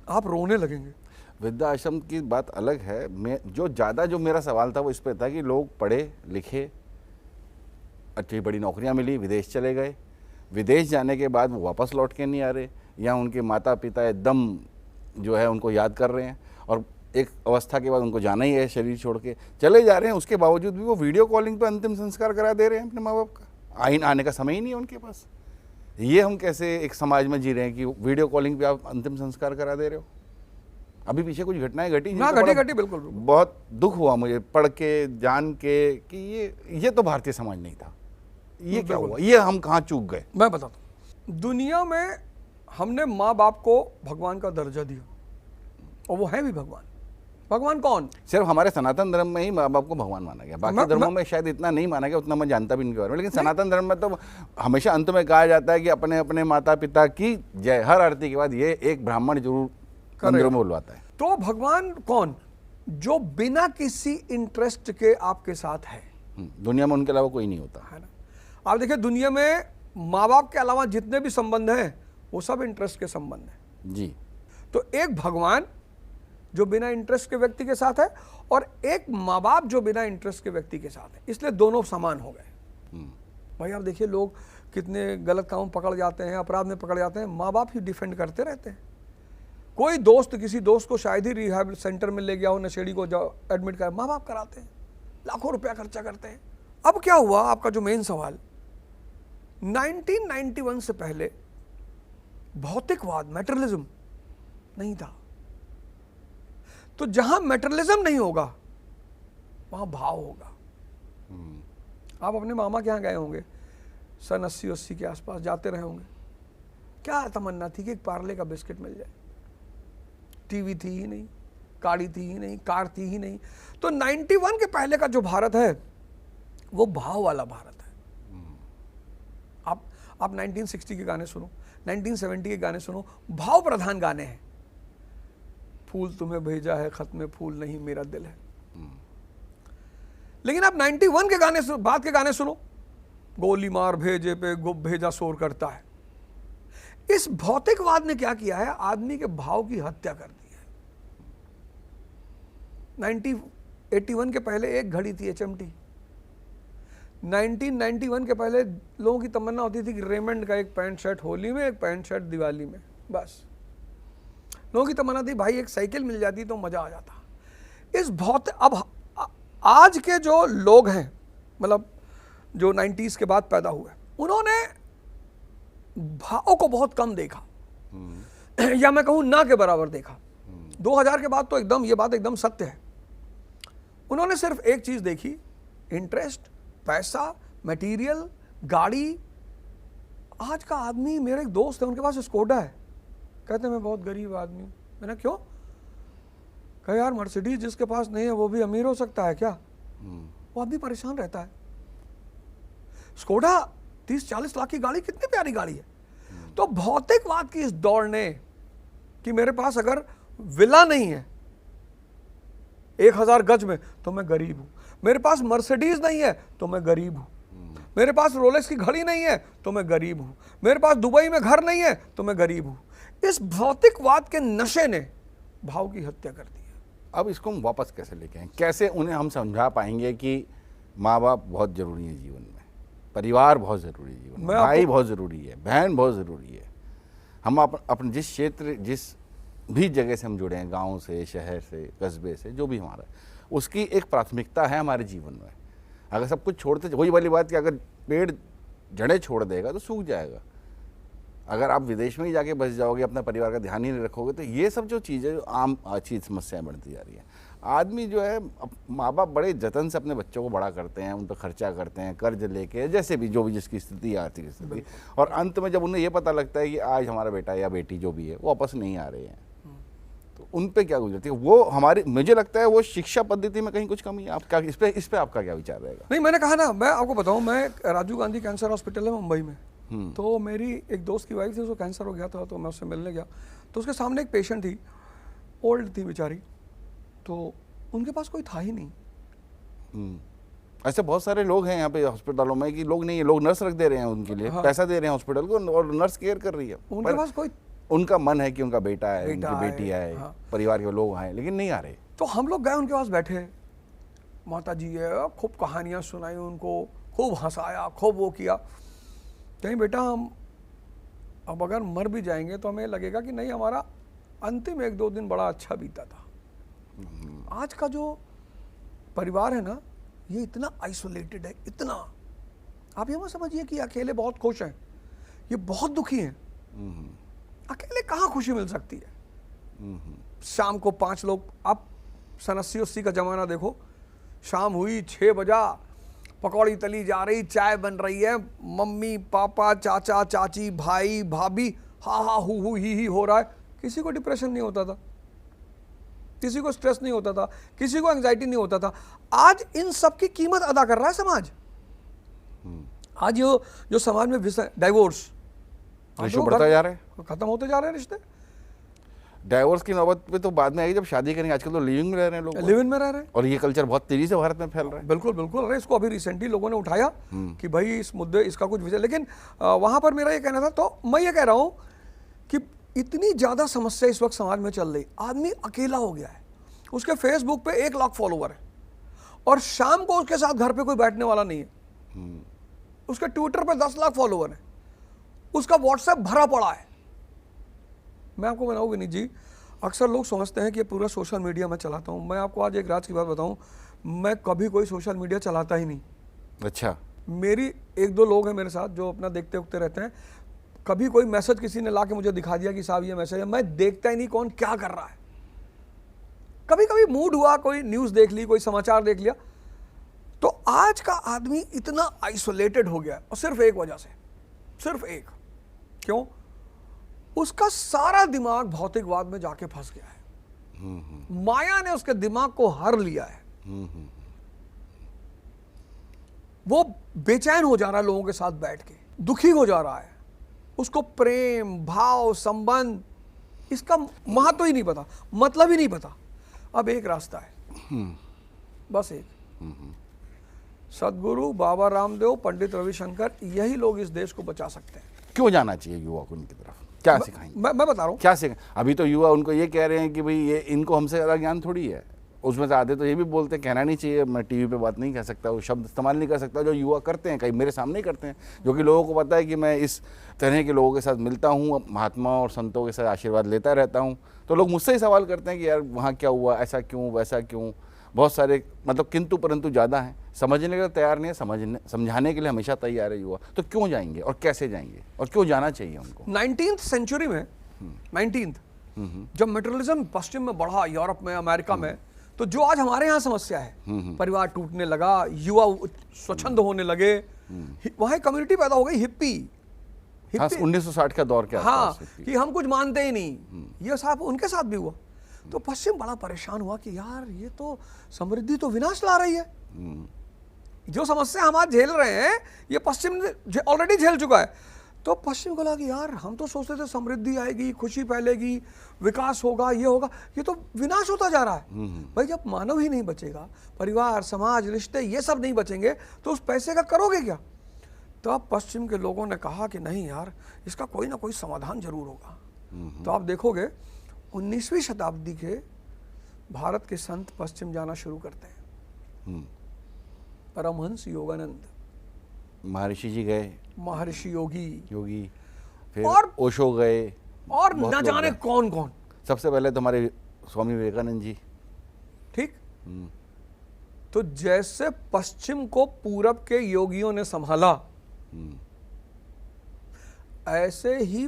आप रोने लगेंगे। वृद्धाश्रम की बात अलग है। जो मेरा सवाल था वो इस पे था कि लोग पढ़े लिखे, अच्छी बड़ी नौकरियां मिली, विदेश चले गए, विदेश जाने के बाद वो वापस लौट के नहीं आ रहे, या उनके माता पिता एकदम जो है उनको याद कर रहे हैं, और एक अवस्था के बाद उनको जाना ही है, शरीर छोड़ के चले जा रहे हैं, उसके बावजूद भी वो वीडियो कॉलिंग पे अंतिम संस्कार करा दे रहे हैं अपने माँ बाप का। आने का समय ही नहीं है उनके पास। ये हम कैसे एक समाज में जी रहे हैं कि वीडियो कॉलिंग पे आप अंतिम संस्कार करा दे रहे हो? अभी पीछे कुछ घटनाएं घटी, घटी बिल्कुल। बहुत दुख हुआ मुझे पढ़ के, जान के कि ये तो भारतीय समाज नहीं था। ये क्या हुआ? ये हम कहाँ चूक गए? मैं बताता हूँ। दुनिया में हमने माँ बाप को भगवान का दर्जा दिया, और वो है भी भगवान। भगवान कौन? सिर्फ हमारे सनातन धर्म में ही माँ बाप को भगवान माना गया, बाकी धर्मों में शायद इतना नहीं माना गया, उतना मैं जानता भी इनके बारे में। लेकिन सनातन धर्म में तो हमेशा अंत में कहा जाता है कि अपने अपने माता पिता की जय। हर आरती के बाद ये एक ब्राह्मण जरूर मंदिरों में बुलवाता है। तो भगवान कौन? जो बिना किसी इंटरेस्ट के आपके साथ है। दुनिया में उनके अलावा कोई नहीं होता है ना। आप देखिए, दुनिया में माँ बाप के अलावा जितने भी संबंध हैं वो सब इंटरेस्ट के संबंध हैं जी। तो एक भगवान जो बिना इंटरेस्ट के व्यक्ति के साथ है, और एक माँ बाप जो बिना इंटरेस्ट के व्यक्ति के साथ है, इसलिए दोनों समान हो गए। भाई आप देखिए, लोग कितने गलत काम पकड़ जाते हैं, अपराध में पकड़ जाते हैं, माँ बाप ही डिफेंड करते रहते हैं। कोई दोस्त किसी दोस्त को शायद ही रिहैब सेंटर में ले गया हो, नशेड़ी को एडमिट कर, माँ बाप कराते हैं, लाखों रुपया खर्चा करते हैं। अब क्या हुआ, आपका जो मेन सवाल, 1991 से पहले भौतिकवाद, मैटेरियलिज्म नहीं था। तो जहां मैटेरियलिज्म नहीं होगा वहां भाव होगा। आप अपने मामा के यहाँ गए होंगे, सन 80 के आसपास जाते रहे होंगे। क्या तमन्ना थी कि एक पार्ले का बिस्किट मिल जाए। टीवी थी ही नहीं, गाड़ी थी ही नहीं, कार थी ही नहीं। तो 91 के पहले का जो भारत है वो भाव वाला भारत है। आप 1960 के गाने सुनो, 1970 के गाने सुनो, भाव प्रधान गाने हैं। फूल तुम्हें भेजा है, खत में फूल नहीं मेरा दिल है। लेकिन आप 91 के गाने बाद के गाने सुनो, गोली मार भेजे पे भेजा शोर करता है। इस भौतिकवाद ने क्या किया है, आदमी के भाव की हत्या कर दी है। 1981 के पहले एक घड़ी थी HMT। 1991 के पहले लोगों की तमन्ना होती थी कि रेमंड का एक पैंट शर्ट होली में, एक पैंट शर्ट दिवाली में, बस। लोगों की तमन्ना थी भाई एक साइकिल मिल जाती तो मजा आ जाता। इस अब आज के जो लोग हैं, मतलब जो 90s के बाद पैदा हुए, उन्होंने भाव को बहुत कम देखा, या मैं कहूं ना के बराबर देखा। 2000 के बाद तो एकदम ये बात एकदम सत्य है। उन्होंने सिर्फ एक चीज देखी, इंटरेस्ट, पैसा, मटेरियल, गाड़ी। आज का आदमी, मेरे एक दोस्त है, उनके पास स्कोडा है, कहते हैं मैं बहुत गरीब आदमी हूं। मैंने क्यों? कहा यार मर्सिडीज जिसके पास नहीं है वो भी अमीर हो सकता है क्या? वो आदमी परेशान रहता है। स्कोडा 30-40 लाख की गाड़ी कितनी प्यारी गाड़ी है। तो भौतिकवाद की इस दौड़ ने कि मेरे पास अगर विला नहीं है 1000 गज में तो मैं गरीब हूं, मेरे पास मर्सिडीज नहीं है तो मैं गरीब हूं, मेरे पास रोलेक्स की घड़ी नहीं है तो मैं गरीब हूं, मेरे पास दुबई में घर नहीं है तो मैं गरीब हूं। इस भौतिकवाद के नशे ने भाव की हत्या कर दी है। अब इसको हम वापस कैसे लेके आए? कैसे उन्हें हम समझा पाएंगे कि माँ बाप बहुत जरूरी है जीवन में, परिवार बहुत जरूरी है जीवन में, भाई बहुत जरूरी है, बहन बहुत जरूरी है। हम अपने जिस क्षेत्र, जिस भी जगह से हम जुड़े हैं, गांव से, शहर से, कस्बे से, जो भी हमारा, उसकी एक प्राथमिकता है हमारे जीवन में। अगर सब कुछ छोड़ते, वही वाली बात कि अगर पेड़ जड़ें छोड़ देगा तो सूख जाएगा। अगर आप विदेश में ही जाके बस जाओगे, अपना परिवार का ध्यान ही नहीं रखोगे, तो ये सब जो चीज़ें जो आम अच्छी समस्याएं बढ़ती जा रही है। आदमी जो है, माँ बाप बड़े जतन से अपने बच्चों को बड़ा करते हैं, उन पर खर्चा करते हैं, कर्ज लेके, जैसे भी जो भी जिसकी स्थिति, आर्थिक स्थिति, और अंत में जब उन्हें ये पता लगता है कि आज हमारा बेटा या बेटी जो भी है वो वापस नहीं आ रहे हैं, तो उन पे क्या गुजरती है वो हमारी, मुझे लगता है वो शिक्षा पद्धति में कहीं कुछ कमी है। आप क्या इस पे आपका क्या विचार रहेगा? नहीं, मैंने कहा ना, मैं आपको बताऊं, मैं राजीव गांधी कैंसर हॉस्पिटल है मुंबई में, तो मेरी एक दोस्त की वाइफ थी, उसको कैंसर हो गया था, तो मैं उससे मिलने गया, तो उसके सामने एक पेशेंट थी, ओल्ड थी बेचारी। तो उनके पास कोई था ही नहीं। ऐसे बहुत सारे लोग हैं यहाँ पे हॉस्पिटलों में कि लोग नहीं है, लोग नर्स रख दे रहे हैं उनके लिए, हाँ। पैसा दे रहे हैं हॉस्पिटल को और नर्स केयर कर रही है। उनके पास कोई, उनका मन है कि उनका बेटा है, बेटा उनकी बेटी है, आए, हाँ। परिवार के लोग आए, लेकिन नहीं आ रहे। तो हम लोग गए उनके पास, बैठे, माता जी है, खूब कहानियां सुनाई उनको, खूब हंसाया, खूब वो किया। कहीं बेटा हम अब अगर मर भी जाएंगे तो हमें लगेगा कि नहीं, हमारा अंतिम 1-2 दिन बड़ा अच्छा बीता था। आज का जो परिवार है ना, ये इतना आइसोलेटेड है, इतना, आप ये मत समझिए कि अकेले बहुत खुश हैं, ये बहुत दुखी हैं। अकेले कहाँ खुशी मिल सकती है? शाम को 5 लोग, आप 80-80 का जमाना देखो, शाम हुई 6 बजा, पकौड़ी तली जा रही, चाय बन रही है, मम्मी पापा चाचा चाची भाई भाभी हा हा हु ही हो रहा है। किसी को डिप्रेशन नहीं होता था, किसी को स्ट्रेस नहीं होता था, किसी को एंजाइटी नहीं होता था। आज इन सब की कीमत अदा कर रहा है समाज। आज जो समाज में डाइवोर्स बढ़ता जा रहा है, खत्म होते जा रहे हैं रिश्ते। डाइवोर्स की नौबत पे तो बाद में आएगी जब शादी करेंगे। आजकल तो लिविंग में रह रहे हैं लोग, लिविंग में रह रहे हैं, और ये कल्चर बहुत तेजी से भारत में फैल रहा है। बिल्कुल बिल्कुल। अरे इसको अभी रिसेंटली लोगों ने उठाया कि भाई इस मुद्दे, इसका कुछ विषय, लेकिन वहां पर मेरा ये कहना था, तो मैं ये कह रहा हूं कि इतनी ज्यादा समस्या इस वक्त समाज में चल रही, आदमी अकेला हो गया है, उसके फेसबुक पे 1 लाख फॉलोवर है और शाम को उसके साथ घर पे कोई बैठने वाला नहीं है, उसके ट्विटर पे 10 लाख फॉलोवर है, उसका व्हाट्सएप भरा पड़ा है। मैं आपको बताऊं विनीत जी, अक्सर लोग समझते हैं कि ये पूरा सोशल मीडिया मैं चलाता हूं। मैं आपको आज एक राज की बात बताऊं, मैं कभी कोई सोशल मीडिया चलाता ही नहीं। अच्छा, मेरी 1-2 लोग हैं मेरे साथ जो अपना देखते उगते रहते हैं। कभी कोई मैसेज किसी ने ला के मुझे दिखा दिया कि साहब ये मैसेज है, मैं देखता ही नहीं कौन क्या कर रहा है। कभी कभी मूड हुआ, कोई न्यूज़ देख ली, कोई समाचार देख लिया। तो आज का आदमी इतना आइसोलेटेड हो गया है, और सिर्फ एक वजह से, सिर्फ एक, क्यों? उसका सारा दिमाग भौतिकवाद में जाके फंस गया है। माया ने उसके दिमाग को हर लिया है। वो बेचैन हो जा रहा है लोगों के साथ बैठ के, दुखी हो जा रहा है, उसको प्रेम भाव संबंध इसका महत्व ही नहीं पता, मतलब ही नहीं पता। अब एक रास्ता है, बस एक, सदगुरु बाबा रामदेव, पंडित रविशंकर, यही लोग इस देश को बचा सकते हैं। क्यों जाना चाहिए युवा को उनकी तरफ? क्या सिखाएंगे? मैं बता रहा हूँ क्या सिखाएं? अभी तो युवा उनको ये कह रहे हैं कि भाई ये इनको हमसे ज़्यादा ज्ञान थोड़ी है। उसमें से आधे तो ये भी बोलते हैं, कहना नहीं चाहिए, मैं टीवी पे बात नहीं कह सकता, वो शब्द इस्तेमाल नहीं कर सकता जो युवा करते हैं, कहीं मेरे सामने ही करते हैं, जो कि लोगों को पता है कि मैं इस तरह के लोगों के साथ मिलता हूँ, महात्मा और संतों के साथ आशीर्वाद लेता रहता हूँ। तो लोग मुझसे ही सवाल करते हैं कि यार वहाँ क्या हुआ, ऐसा क्यों, वैसा क्यों। बहुत सारे मतलब किंतु परंतु ज़्यादा हैं, समझने के लिए तैयार नहीं है, समझाने के लिए हमेशा तैयार है युवा। तो क्यों जाएंगे और कैसे जाएंगे और क्यों जाना चाहिए उनको? 19th सेंचुरी में, 19th जब मेटेरियलिज्म पश्चिम में बढ़ा, यूरोप में, अमेरिका में, तो जो आज हमारे यहाँ समस्या है, परिवार टूटने लगा, युवा स्वच्छंद होने लगे, वहाँ कम्युनिटी पैदा हो गई, हिप्पी। हाँ, 1960 का दौर क्या? हाँ, कि हम कुछ मानते ही नहीं, ये साहब उनके साथ भी हुआ। तो पश्चिम बड़ा परेशान हुआ कि यार ये तो समृद्धि तो विनाश ला रही है। जो समस्या हम आज झेल रहे हैं ये पश्चिम ऑलरेडी झेल चुका है। तो पश्चिम को लगा कि यार हम तो सोचते थे समृद्धि आएगी, खुशी फैलेगी, विकास होगा, ये होगा, ये तो विनाश होता जा रहा है। भाई जब मानव ही नहीं बचेगा, परिवार समाज रिश्ते ये सब नहीं बचेंगे, तो उस पैसे का करोगे क्या? तो अब पश्चिम के लोगों ने कहा कि नहीं यार, इसका कोई ना कोई समाधान जरूर होगा। तो आप देखोगे 19वीं शताब्दी के भारत के संत पश्चिम जाना शुरू करते हैं। परमहंस योगानंद, महर्षि जी गए, महर्षि योगी, फिर और ओशो गए, और न जाने कौन कौन। सबसे पहले तो हमारे स्वामी विवेकानंद जी। ठीक। तो जैसे पश्चिम को पूरब के योगियों ने संभाला, ऐसे ही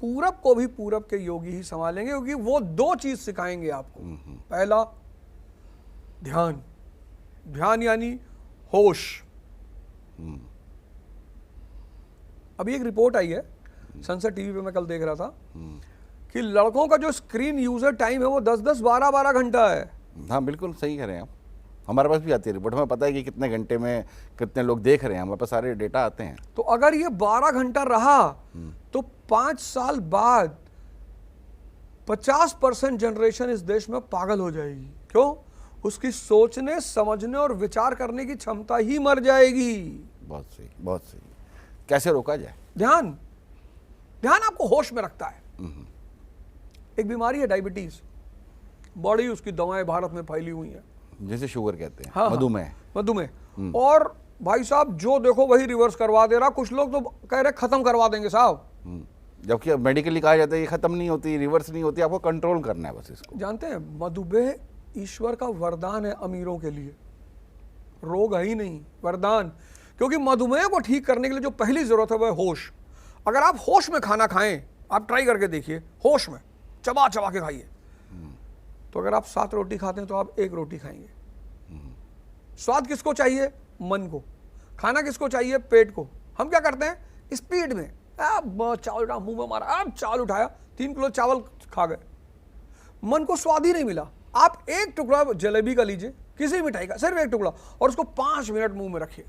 पूरब को भी पूरब के योगी ही संभालेंगे, क्योंकि वो 2 चीज सिखाएंगे आपको। पहला ध्यान, ध्यान यानी होश। अभी एक रिपोर्ट आई है, सनसेट टीवी पे मैं कल देख रहा था, कि लड़कों का जो स्क्रीन यूजर टाइम है वो 10-10, 12-12 घंटा है। हाँ बिल्कुल सही कह रहे हैं आप। हमारे पास भी आती है रिपोर्ट, हमें पता है कि कितने घंटे में कितने लोग देख रहे हैं, हमारे पास सारे डेटा आते हैं। तो अगर ये 12 घंटा रहा तो 5 साल बाद 50% जनरेशन इस देश में पागल हो जाएगी। क्यों? उसकी सोचने, समझने और विचार करने की क्षमता ही मर जाएगी। बहुत सही, बहुत सही। कैसे रोका जाए? ध्यान, ध्यान आपको होश में रखता है। एक बीमारी है डायबिटीज, बड़ी उसकी दवाएं भारत में फैली हुई हैं, जैसे शुगर कहते हैं, हाँ, मधुमेह। मधुमेह। और भाई साहब जो देखो वही रिवर्स करवा दे रहा, कुछ लोग तो कह रहे खत्म करवा देंगे साहब। जबकि मेडिकली कहा जाता है ये खत्म नहीं होती, रिवर्स नहीं होती, आपको कंट्रोल करना है बस इसको। जानते हैं मधुमेह ईश्वर का वरदान है अमीरों के लिए, रोग है ही नहीं, वरदान। क्योंकि मधुमेह को ठीक करने के लिए जो पहली जरूरत है वह होश। अगर आप होश में खाना खाएं, आप ट्राई करके देखिए, होश में चबा चबा के खाइए, तो अगर आप 7 रोटी खाते हैं तो आप 1 रोटी खाएंगे। स्वाद किसको चाहिए? मन को। खाना किसको चाहिए? पेट को। हम क्या करते हैं? स्पीड में चावल उठा, मुंह में मारा, अब चावल उठाया, 3 किलो चावल खा गए, मन को स्वाद ही नहीं मिला। आप 1 टुकड़ा जलेबी का लीजिए, किसी मिठाई का, सिर्फ 1 टुकड़ा, और उसको 5 मिनट मुंह में रखिए,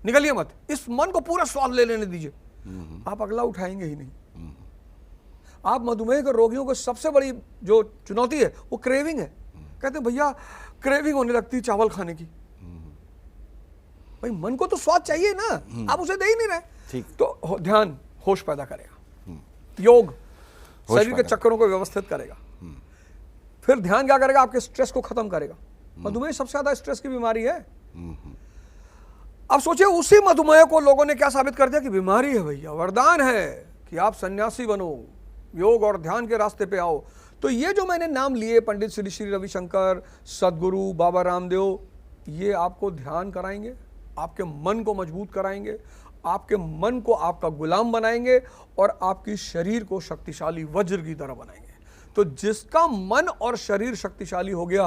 निकलिए मत, इस मन को पूरा स्वाद ले लेने दीजिए, आप अगला उठाएंगे ही नहीं। आप मधुमेह के रोगियों को सबसे बड़ी जो चुनौती है वो क्रेविंग है। कहते हैं भैया क्रेविंग होने लगती है चावल खाने की। भाई मन को तो स्वाद चाहिए ना, आप उसे दे ही नहीं रहे। तो ध्यान होश पैदा करेगा, योग शरीर के चक्करों को व्यवस्थित करेगा, फिर ध्यान क्या करेगा? आपके स्ट्रेस को खत्म करेगा। मधुमेह सबसे ज्यादा स्ट्रेस की बीमारी है। अब सोचिए उसी मधुमेह को लोगों ने क्या साबित कर दिया कि बीमारी है भैया, वरदान है कि आप सन्यासी बनो, योग और ध्यान के रास्ते पे आओ। तो ये जो मैंने नाम लिए, पंडित श्री श्री रविशंकर, सदगुरु, बाबा रामदेव, ये आपको ध्यान कराएंगे, आपके मन को मजबूत कराएंगे, आपके मन को आपका गुलाम बनाएंगे और आपकी शरीर को शक्तिशाली वज्र की तरह बनाएंगे। तो जिसका मन और शरीर शक्तिशाली हो गया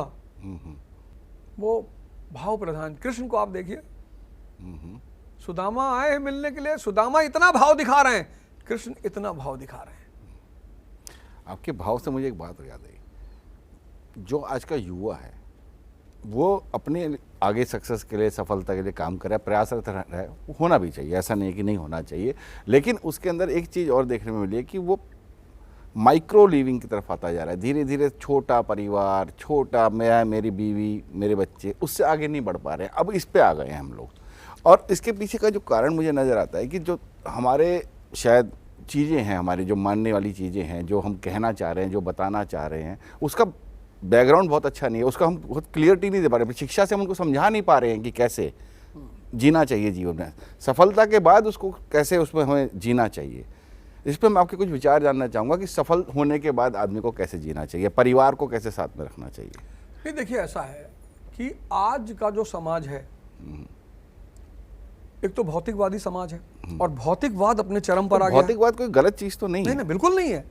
वो भाव प्रधान। कृष्ण को आप देखिए, सुदामा आए हैं मिलने के लिए, सुदामा इतना भाव दिखा रहे हैं, कृष्ण इतना भाव दिखा रहे हैं। आपके भाव से मुझे एक बात याद आई, जो आज का युवा है वो अपने आगे सक्सेस के लिए, सफलता के लिए काम कर रहा है, प्रयासरत रहा है, होना भी चाहिए, ऐसा नहीं कि नहीं होना चाहिए। लेकिन उसके अंदर एक चीज़ और देखने में मिली है कि वो माइक्रो लिविंग की तरफ आता जा रहा है। धीरे धीरे छोटा परिवार, छोटा मैं, मेरी बीवी, मेरे बच्चे, उससे आगे नहीं बढ़ पा रहे हैं। अब इस पे आ गए हैं हम लोग। और इसके पीछे का जो कारण मुझे नज़र आता है कि जो हमारे शायद चीज़ें हैं, हमारी जो मानने वाली चीज़ें हैं, जो हम कहना चाह रहे हैं, जो बताना चाह रहे हैं, उसका बैकग्राउंड बहुत अच्छा नहीं है, उसका हम बहुत क्लियरिटी नहीं दे पा रहे। शिक्षा से हम उनको समझा नहीं पा रहे हैं कि कैसे जीना चाहिए जीवन में, सफलता के बाद उसको कैसे उसमें हमें जीना चाहिए। इस पर मैं आपके कुछ विचार जानना चाहूँगा कि सफल होने के बाद आदमी को कैसे जीना चाहिए, परिवार को कैसे साथ में रखना चाहिए। नहीं देखिए, ऐसा है कि आज का जो समाज है, एक तो भौतिकवादी समाज है, और भौतिकवाद अपने चरम पर आ गया। भौतिकवाद कोई गलत चीज तो नहीं है। नहीं, बिल्कुल नहीं है,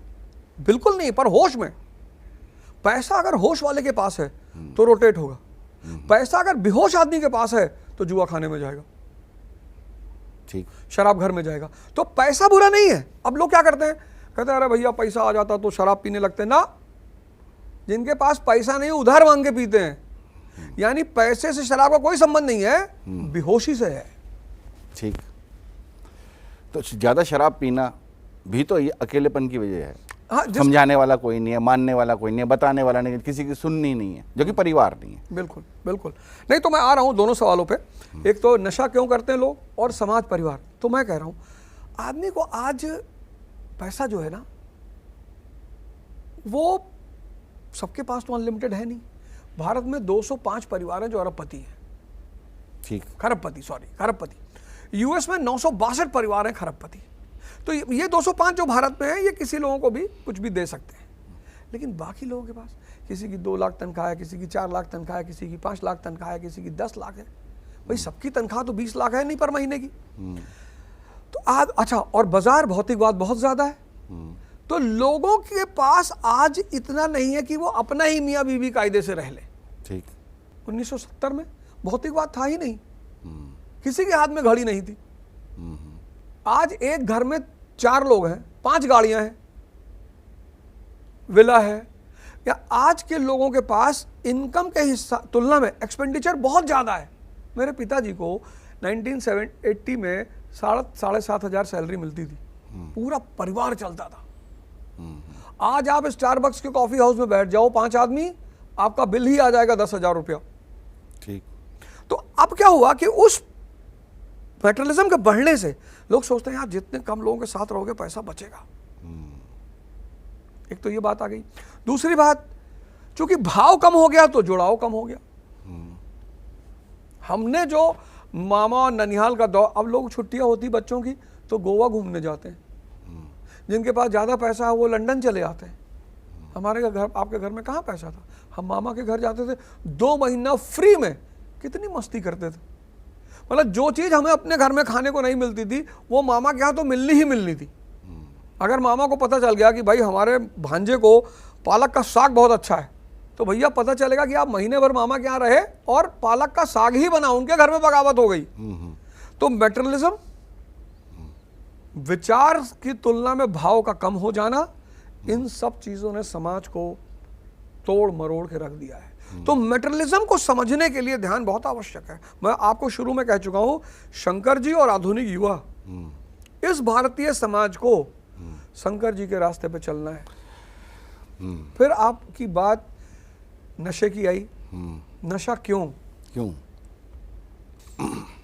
बिल्कुल नहीं। पर होश में, पैसा अगर होश वाले के पास है तो रोटेट होगा, पैसा अगर बेहोश आदमी के पास है तो जुआ खाने में जाएगा, ठीक, शराब घर में जाएगा। तो पैसा बुरा नहीं है। अब लोग क्या करते हैं, कहते हैं अरे भैया पैसा आ जाता तो शराब पीने लगते ना। जिनके पास पैसा नहीं उधार मांग के पीते हैं। यानी पैसे से शराब का कोई संबंध नहीं है, बेहोशी से है। ठीक, तो ज्यादा शराब पीना भी तो ये अकेलेपन की वजह है। हाँ, समझाने वाला कोई नहीं है, मानने वाला कोई नहीं है, बताने वाला नहीं है, किसी की सुननी नहीं है, जो कि परिवार नहीं है। बिल्कुल बिल्कुल नहीं। तो मैं आ रहा हूं दोनों सवालों पे। एक तो नशा क्यों करते हैं लोग, और समाज परिवार। तो मैं कह रहा हूं आदमी को आज पैसा जो है ना, वो सबके पास तो अनलिमिटेड है नहीं। भारत में 205 परिवार हैं जो अरबपति हैं, ठीक, खरबपति। यूएस में 962 परिवार हैं खरबपति। तो ये 205 जो भारत में है, ये किसी लोगों को भी कुछ भी दे सकते हैं। लेकिन बाकी लोगों के पास, किसी की 2 लाख तनख्वाह है, किसी की 4 लाख तनख्वाह है, किसी की 5 लाख तनख्वाह है, किसी की 10 लाख है। भाई सबकी तनख्वाह तो 20 लाख है नहीं पर महीने की। तो आज अच्छा, और बाजार भौतिकवाद बहुत ज्यादा है। तो लोगों के पास आज इतना नहीं है कि वो अपना ही मियाँ बीवी कायदे से रह ले। ठीक, 1970 में भौतिकवाद था ही नहीं, किसी के हाथ में घड़ी नहीं थी। आज एक घर में 4 लोग हैं, 5 गाड़ियां हैं, विला है। या आज के लोगों के पास इनकम के हिस्सा तुलना में एक्सपेंडिचर बहुत ज़्यादा है। मेरे पिताजी को 1980 में 7,500 सैलरी मिलती थी, पूरा परिवार चलता था। आज आप स्टारबक्स के कॉफ़ी हाउस में बैठ जाओ, 5 आदमी, आपका बिल ही आ जाएगा 10,000 रुपया। ठीक। तो अब क्या हुआ कि उस मेटेरियलिज्म के बढ़ने से लोग सोचते हैं यार जितने कम लोगों के साथ रहोगे पैसा बचेगा। एक तो ये बात आ गई। दूसरी बात, चूंकि भाव कम हो गया तो जुड़ाव कम हो गया। हमने जो मामा और ननिहाल का दौर, अब लोग छुट्टियां होती बच्चों की तो गोवा घूमने जाते हैं, जिनके पास ज्यादा पैसा है वो लंदन चले आते हैं। हमारे घर, आपके घर में कहाँ पैसा था? हम मामा के घर जाते थे, 2 महीना फ्री में कितनी मस्ती करते थे। मतलब जो चीज हमें अपने घर में खाने को नहीं मिलती थी वो मामा के यहाँ तो मिलनी ही मिलनी थी। अगर मामा को पता चल गया कि भाई हमारे भांजे को पालक का साग बहुत अच्छा है, तो भैया पता चलेगा कि आप महीने भर मामा के यहाँ रहे और पालक का साग ही बना, उनके घर में बगावत हो गई। तो मेटेरियलिज्म, विचार की तुलना में भाव का कम हो जाना, इन सब चीजों ने समाज को तोड़ मरोड़ के रख दिया है। तो मेटेरियलिज्म को समझने के लिए ध्यान बहुत आवश्यक है। मैं आपको शुरू में कह चुका हूं, शंकर जी और आधुनिक युवा, इस भारतीय समाज को शंकर जी के रास्ते पे चलना है। फिर आपकी बात नशे की आई। नशा क्यों?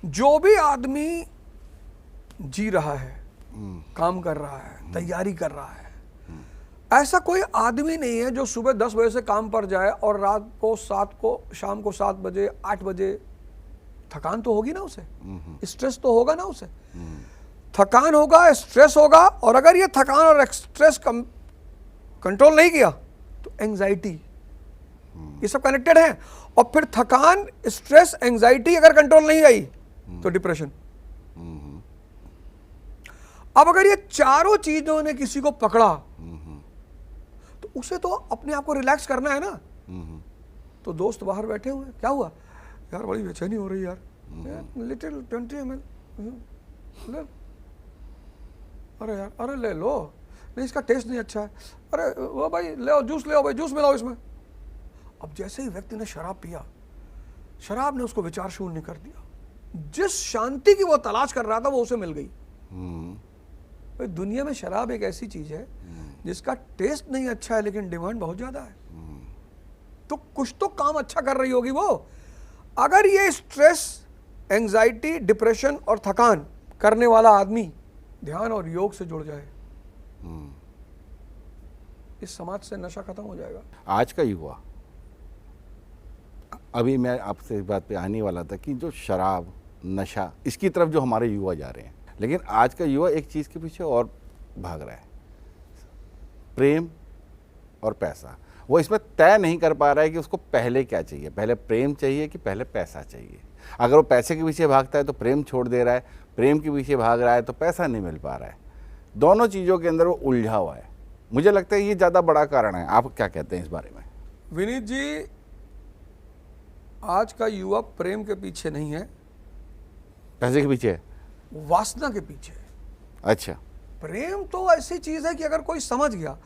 जो भी आदमी जी रहा है, काम कर रहा है, तैयारी कर रहा है, ऐसा कोई आदमी नहीं है जो सुबह 10 बजे से काम पर जाए और रात को शाम को 7 बजे 8 बजे, थकान तो होगी ना उसे, स्ट्रेस तो होगा ना उसे। थकान होगा, स्ट्रेस होगा, और अगर ये थकान और स्ट्रेस कंट्रोल नहीं किया तो एंजाइटी, ये सब कनेक्टेड है। और फिर थकान, स्ट्रेस, एंजाइटी अगर कंट्रोल नहीं आई तो डिप्रेशन। अब अगर ये चारों चीजों ने किसी को पकड़ा तो उसे तो अपने आप को रिलैक्स करना है ना। तो दोस्त बाहर बैठे हुए, क्या हुआ यार, बड़ी बेचैनी हो रही यार, लिटिल 20 ml ले, अरे यार, अरे ले लो, नहीं इसका टेस्ट नहीं अच्छा है, अरे वो भाई ले आओ जूस, ले आओ भाई जूस मिलाओ इसमें। अब जैसे ही व्यक्ति ने शराब पिया, शराब ने उसको विचार शून्य कर दिया। जिस शांति की वो तलाश कर रहा था वो उसे मिल गई। भाई दुनिया में शराब एक ऐसी चीज है जिसका टेस्ट नहीं अच्छा है लेकिन डिमांड बहुत ज्यादा है। तो कुछ तो काम अच्छा कर रही होगी वो। अगर ये स्ट्रेस, एंजाइटी, डिप्रेशन और थकान करने वाला आदमी ध्यान और योग से जुड़ जाए, इस समाज से नशा खत्म हो जाएगा। आज का युवा, अभी मैं आपसे इस बात पे आने वाला था कि जो शराब, नशा, इसकी तरफ जो हमारे युवा जा रहे हैं, लेकिन आज का युवा एक चीज़ के पीछे और भाग रहा है, प्रेम और पैसा। वो इसमें तय नहीं कर पा रहा है कि उसको पहले क्या चाहिए, पहले प्रेम चाहिए कि पहले पैसा चाहिए। अगर वो पैसे के पीछे भागता है तो प्रेम छोड़ दे रहा है, प्रेम के पीछे भाग रहा है तो पैसा नहीं मिल पा रहा है। दोनों चीज़ों के अंदर वो उलझा हुआ है। मुझे लगता है ये ज़्यादा बड़ा कारण है। आप क्या कहते हैं इस बारे में? विनीत जी, आज का युवा प्रेम के पीछे नहीं है, पैसे के पीछे है, वासना के पीछे है। अच्छा। प्रेम तो ऐसी चीज है कि अगर कोई समझ गया,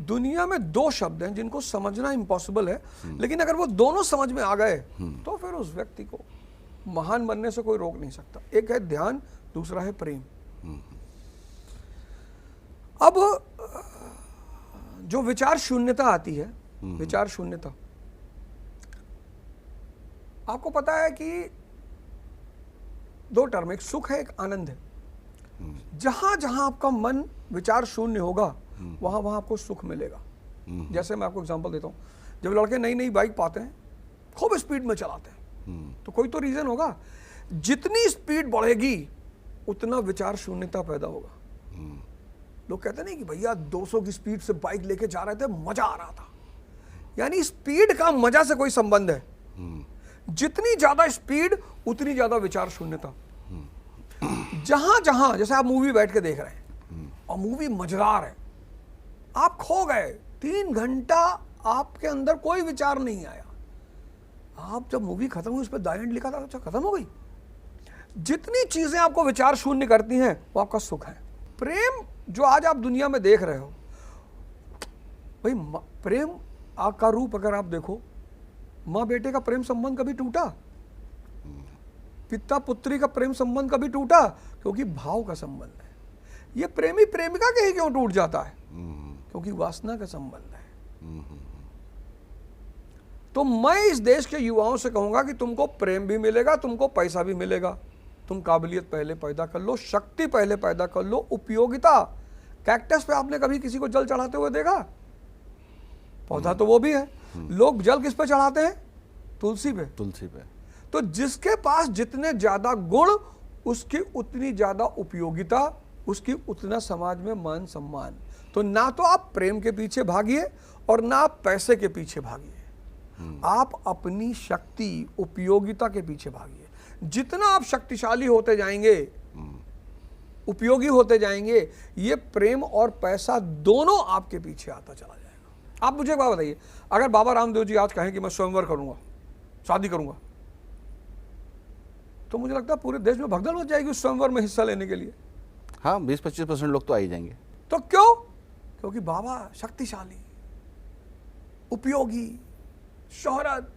दुनिया में 2 शब्द हैं जिनको समझना इम्पॉसिबल है, लेकिन अगर वो दोनों समझ में आ गए तो फिर उस व्यक्ति को महान बनने से कोई रोक नहीं सकता। एक है ध्यान, दूसरा है प्रेम। अब जो विचार शून्यता आती है, विचार शून्यता, आपको पता है कि 2 टर्म, एक सुख है, एक आनंद है। जहां जहां आपका मन विचार शून्य होगा वहां वहां आपको सुख मिलेगा। जैसे मैं आपको एग्जांपल देता हूं, जब लड़के नई नई बाइक पाते हैं, खूब स्पीड में चलाते हैं, तो कोई तो रीजन होगा। जितनी स्पीड बढ़ेगी उतना विचार शून्यता पैदा होगा। लोग कहते नहीं कि भैया 200 की स्पीड से बाइक लेके जा रहे थे, मजा आ रहा था। यानी स्पीड का मजा से कोई संबंध है। जितनी ज्यादा स्पीड उतनी ज्यादा विचार शून्यता। जहां जहां, जैसे आप मूवी बैठ के देख रहे हैं और मूवी मजेदार है, आप खो गए, 3 घंटा आपके अंदर कोई विचार नहीं आया। आप जब मूवी खत्म हुई, उस पर द एंड लिखा था, अच्छा खत्म हो गई। जितनी चीजें आपको विचार शून्य करती हैं वो आपका सुख है। प्रेम जो आज आप दुनिया में देख रहे हो, भाई प्रेम का रूप अगर आप देखो, माँ बेटे का प्रेम संबंध कभी टूटा? पिता पुत्री का प्रेम संबंध कभी टूटा? क्योंकि भाव का संबंध है। ये प्रेमी प्रेमिका के ही क्यों टूट जाता है? क्योंकि वासना का संबंध है। तो मैं इस देश के युवाओं से कहूंगा कि तुमको प्रेम भी मिलेगा, तुमको पैसा भी मिलेगा। तुम काबिलियत पहले पैदा कर लो, शक्ति पहले पैदा कर लो, उपयोगिता। कैक्टस पे आपने कभी किसी को जल चढ़ाते हुए देखा? पौधा तो वो भी है। लोग जल किस पे चढ़ाते हैं? तुलसी पे। तुलसी पे। तो जिसके पास जितने ज्यादा गुण, उसकी उतनी ज्यादा उपयोगिता, उसकी उतना समाज में मान सम्मान। तो ना तो आप प्रेम के पीछे भागिए और ना आप पैसे के पीछे भागिए, आप अपनी शक्ति, उपयोगिता के पीछे भागिए। जितना आप शक्तिशाली होते जाएंगे, उपयोगी होते जाएंगे, ये प्रेम और पैसा दोनों आपके पीछे आता चला जाएगा। आप मुझे एक बात बताइए, अगर बाबा रामदेव जी आज कहें कि मैं स्वयंवर करूंगा, शादी करूंगा, तो मुझे लगता है पूरे देश में भगदड़ मच जाएगी उस स्वयंवर में हिस्सा लेने के लिए। हाँ, 20-25% लोग तो आ ही जाएंगे। तो क्यों? क्योंकि बाबा शक्तिशाली, उपयोगी, शोहरत।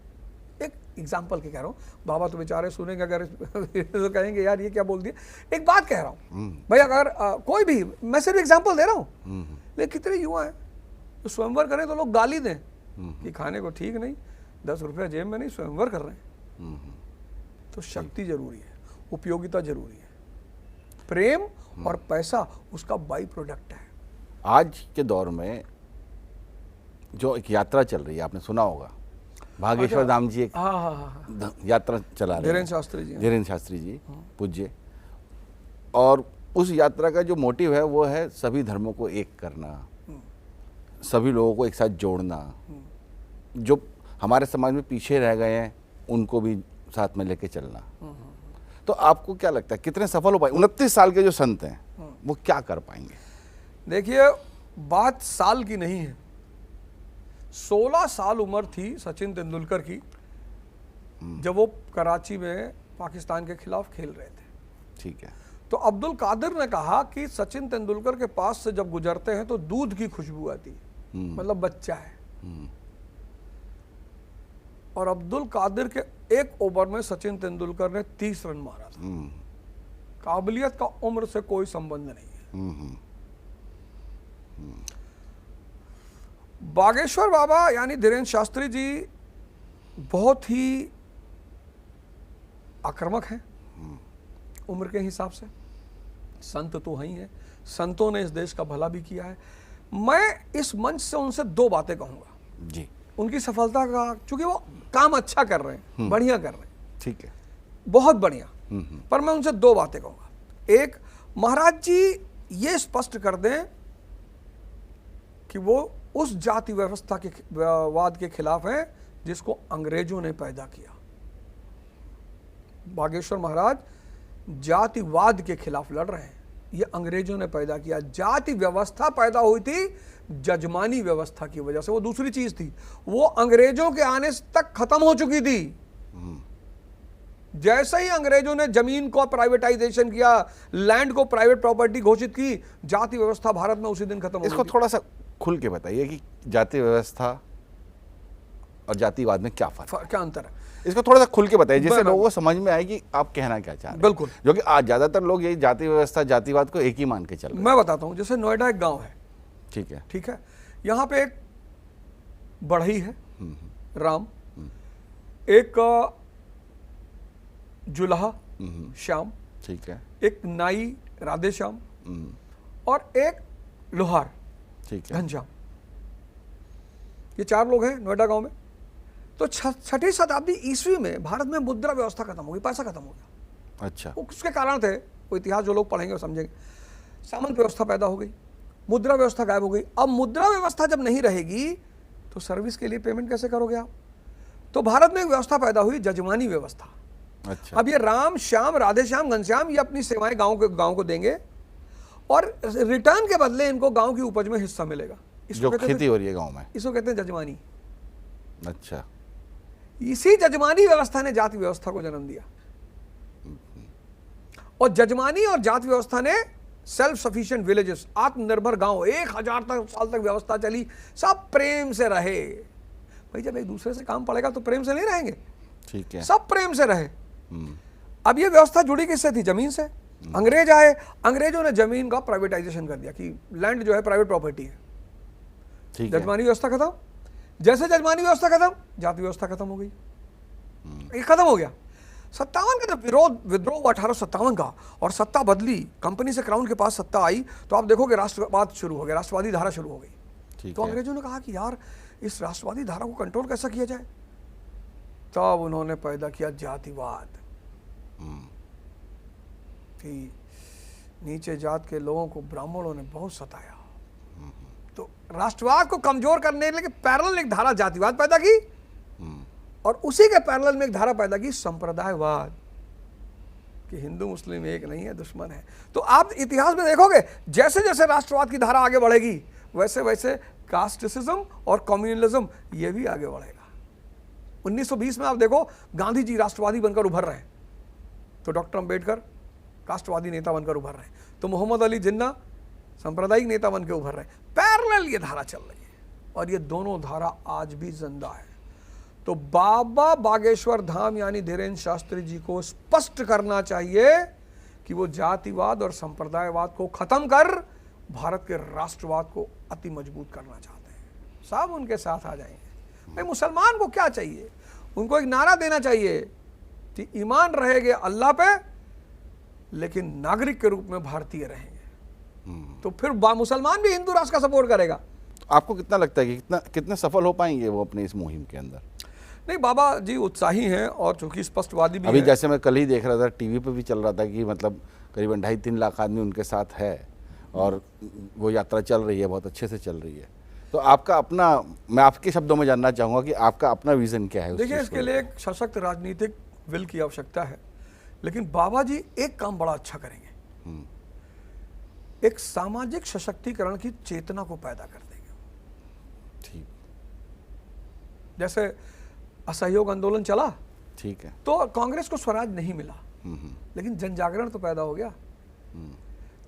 एक एग्जाम्पल के कह रहा हूं, बाबा तो बेचारे सुनेंगे अगर तो कहेंगे यार ये क्या बोल दिया। एक बात कह रहा हूं भाई, अगर कोई भी, मैं सिर्फ एग्जाम्पल दे रहा हूं, लेकिन कितने युवा हैं तो स्वयंवर करें तो लोग गाली दें कि खाने को ठीक नहीं, 10 रुपये जेब में नहीं, स्वयंवर कर रहे हैं। तो शक्ति जरूरी है, उपयोगिता जरूरी है, प्रेम और पैसा उसका बाई प्रोडक्ट है। आज के दौर में जो एक यात्रा चल रही है, आपने सुना होगा, भागेश्वर धाम जी एक यात्रा चला रहे हैं, धीरेन्द्र शास्त्री जी, धीरेन्द्र शास्त्री जी पूज्य। और उस यात्रा का जो मोटिव है वो है सभी धर्मों को एक करना, सभी लोगों को एक साथ जोड़ना, जो हमारे समाज में पीछे रह गए हैं उनको भी साथ में लेके चलना। तो आपको क्या लगता है कितने सफल हो पाए 29 साल के जो संत हैं, वो क्या कर पाएंगे? देखिए, बात साल की नहीं है। 16 साल उम्र थी सचिन तेंदुलकर की जब वो कराची में पाकिस्तान के खिलाफ खेल रहे थे। ठीक है। तो अब्दुल कादिर ने कहा कि सचिन तेंदुलकर के पास से जब गुजरते हैं तो दूध की खुशबू आती है, मतलब बच्चा है। और अब्दुल कादिर के एक ओवर में सचिन तेंदुलकर ने 30 रन मारा था। काबिलियत का उम्र से कोई संबंध नहीं है। बागेश्वर बाबा यानी धीरेन्द्र शास्त्री जी बहुत ही आक्रामक हैं उम्र के हिसाब से। संत तो हैं ही हैं, संतों ने इस देश का भला भी किया है। मैं इस मंच से उनसे 2 बातें कहूंगा जी। उनकी सफलता का, चूंकि वो काम अच्छा कर रहे हैं, बढ़िया कर रहे हैं, ठीक है, बहुत बढ़िया। पर मैं उनसे 2 बातें कहूंगा। एक, महाराज जी ये स्पष्ट कर दें कि वो उस जाति व्यवस्था के वाद के खिलाफ हैं जिसको अंग्रेजों ने पैदा किया। बागेश्वर महाराज जातिवाद के खिलाफ लड़ रहे हैं, ये अंग्रेजों ने पैदा किया। जाति व्यवस्था पैदा हुई थी जजमानी व्यवस्था की वजह से, वो दूसरी चीज थी, वो अंग्रेजों के आने तक खत्म हो चुकी थी। जैसे ही अंग्रेजों ने जमीन को प्राइवेटाइजेशन किया, लैंड को प्राइवेट प्रॉपर्टी घोषित की, जाति व्यवस्था भारत में उसी दिन खत्म हो गई। इसको थोड़ा सा खुल के बताइए कि जाति व्यवस्था और जातिवाद में क्या फर्क, क्या अंतर है, इसको थोड़ा सा खुल के बताइए जिससे लोगों को समझ में आए कि आप कहना क्या चाह रहे हैं। बिल्कुल, जो कि आज ज्यादातर लोग यही जाति व्यवस्था जातिवाद को एक ही मान के चल रहे हैं। मैं बताता हूं, जैसे नोएडा एक गांव है, ठीक है, ठीक है, यहाँ पे एक बढ़ई है राम, एक जुल्हा श्याम, ठीक है, एक नाई राधे श्याम और एक लोहार ठीक है, घनश्याम। ये 4 लोग हैं नोएडा गांव में। तो 6वीं शताब्दी ईस्वी में भारत में मुद्रा व्यवस्था खत्म हो गई, पैसा खत्म हो गया। अच्छा, उसके कारण थे, वो इतिहास जो लोग पढ़ेंगे वो समझेंगे। सामंत व्यवस्था पैदा हो गई, मुद्रा व्यवस्था गायब हो गई। अब मुद्रा व्यवस्था जब नहीं रहेगी तो सर्विस के लिए पेमेंट कैसे करोगे आप? तो भारत में एक व्यवस्था पैदा हुई, जजमानी व्यवस्था। अच्छा, अब ये राम श्याम राधे श्याम घनश्याम ये अपनी सेवाएं गांव को देंगे और रिटर्न के बदले इनको गांव की उपज में हिस्सा मिलेगा। जो खेती हो रही है गांव में, इसको कहते हैं जजमानी। अच्छा, इसी जजमानी व्यवस्था ने जाति व्यवस्था को जन्म दिया। और जजमानी और जाति व्यवस्था ने सेल्फ सफिशिएंट विलेजेस, आत्मनिर्भर गांव, 1000 साल तक व्यवस्था चली, सब प्रेम से रहे। भाई जब एक दूसरे से काम पड़ेगा तो प्रेम से नहीं रहेंगे, ठीक है, सब प्रेम से रहे। अब ये व्यवस्था जुड़ी किससे थी? जमीन से। अंग्रेज आए, अंग्रेजों ने जमीन का प्राइवेटाइजेशन कर दिया कि लैंड जो है प्राइवेट प्रॉपर्टी है। ठीक है, जजमानी व्यवस्था खत्म, जैसे जजमानी व्यवस्था खत्म, जाति व्यवस्था खत्म हो गई, ये खत्म हो गया। 57 का जब विद्रोह हुआ 1857 का और सत्ता बदली, कंपनी से क्राउन के पास सत्ता आई, तो आप देखोगे राष्ट्रवाद शुरू हो गया, राष्ट्रवादी धारा शुरू हो गई। तो अंग्रेजों ने कहा कि यार इस राष्ट्रवादी धारा को कंट्रोल कैसा किया जाए, तब उन्होंने पैदा किया जातिवाद कि नीचे जात के लोगों को ब्राह्मणों ने बहुत सताया, तो राष्ट्रवाद को कमजोर करने के लिए पैरेलल एक धारा जातिवाद पैदा की और उसी के पैरेलल में एक धारा पैदा की संप्रदायवाद कि हिंदू मुस्लिम एक नहीं है, दुश्मन है। तो आप इतिहास में देखोगे जैसे जैसे राष्ट्रवाद की धारा आगे बढ़ेगी वैसे वैसे कास्टिसिज्म और कम्युनलिज्म ये भी आगे बढ़ेगा। 1920 में आप देखो गांधी जी राष्ट्रवादी बनकर उभर रहे हैं, तो डॉक्टर अंबेडकर कास्टवादी नेता बनकर उभर रहे हैं, तो मोहम्मद अली जिन्ना सांप्रदायिक नेता बनकर उभर रहे हैं। पैरेलल ये धारा चल रही है और ये दोनों धारा आज भी जिंदा है। तो बाबा बागेश्वर धाम यानी धीरेन्द्र शास्त्री जी को स्पष्ट करना चाहिए कि वो जातिवाद और संप्रदायवाद को खत्म कर भारत के राष्ट्रवाद को अति मजबूत करना चाहते हैं। सब उनके साथ आ जाएंगे। भाई मुसलमान को क्या चाहिए, उनको एक नारा देना चाहिए कि ईमान रहेंगे अल्लाह पे लेकिन नागरिक के रूप में भारतीय रहेंगे, तो फिर मुसलमान भी हिंदू राष्ट्र का सपोर्ट करेगा। आपको कितना लगता है कि कितने सफल हो पाएंगे वो अपने इस मुहिम के अंदर? नहीं, बाबा जी उत्साही हैं और चूंकि स्पष्टवादी भी अभी हैं। जैसे मैं कल ही देख रहा था, टीवी पे भी चल रहा था कि मतलब करीबन 2.5-3 लाख आदमी उनके साथ है और वो यात्रा चल रही है, बहुत अच्छे से चल रही है। तो आपका अपना, मैं आपके शब्दों में जानना चाहूँगा कि आपका अपना विजन क्या है उस देखिए, चीज़ इसके को लिए एक सशक्त राजनीतिक विल की आवश्यकता है, लेकिन बाबा जी एक काम बड़ा अच्छा करेंगे, एक सामाजिक सशक्तिकरण की चेतना को पैदा कर देंगे। ठीक, जैसे असहयोग आंदोलन चला, ठीक है, तो कांग्रेस को स्वराज नहीं मिला, लेकिन जन जागरण तो पैदा हो गया।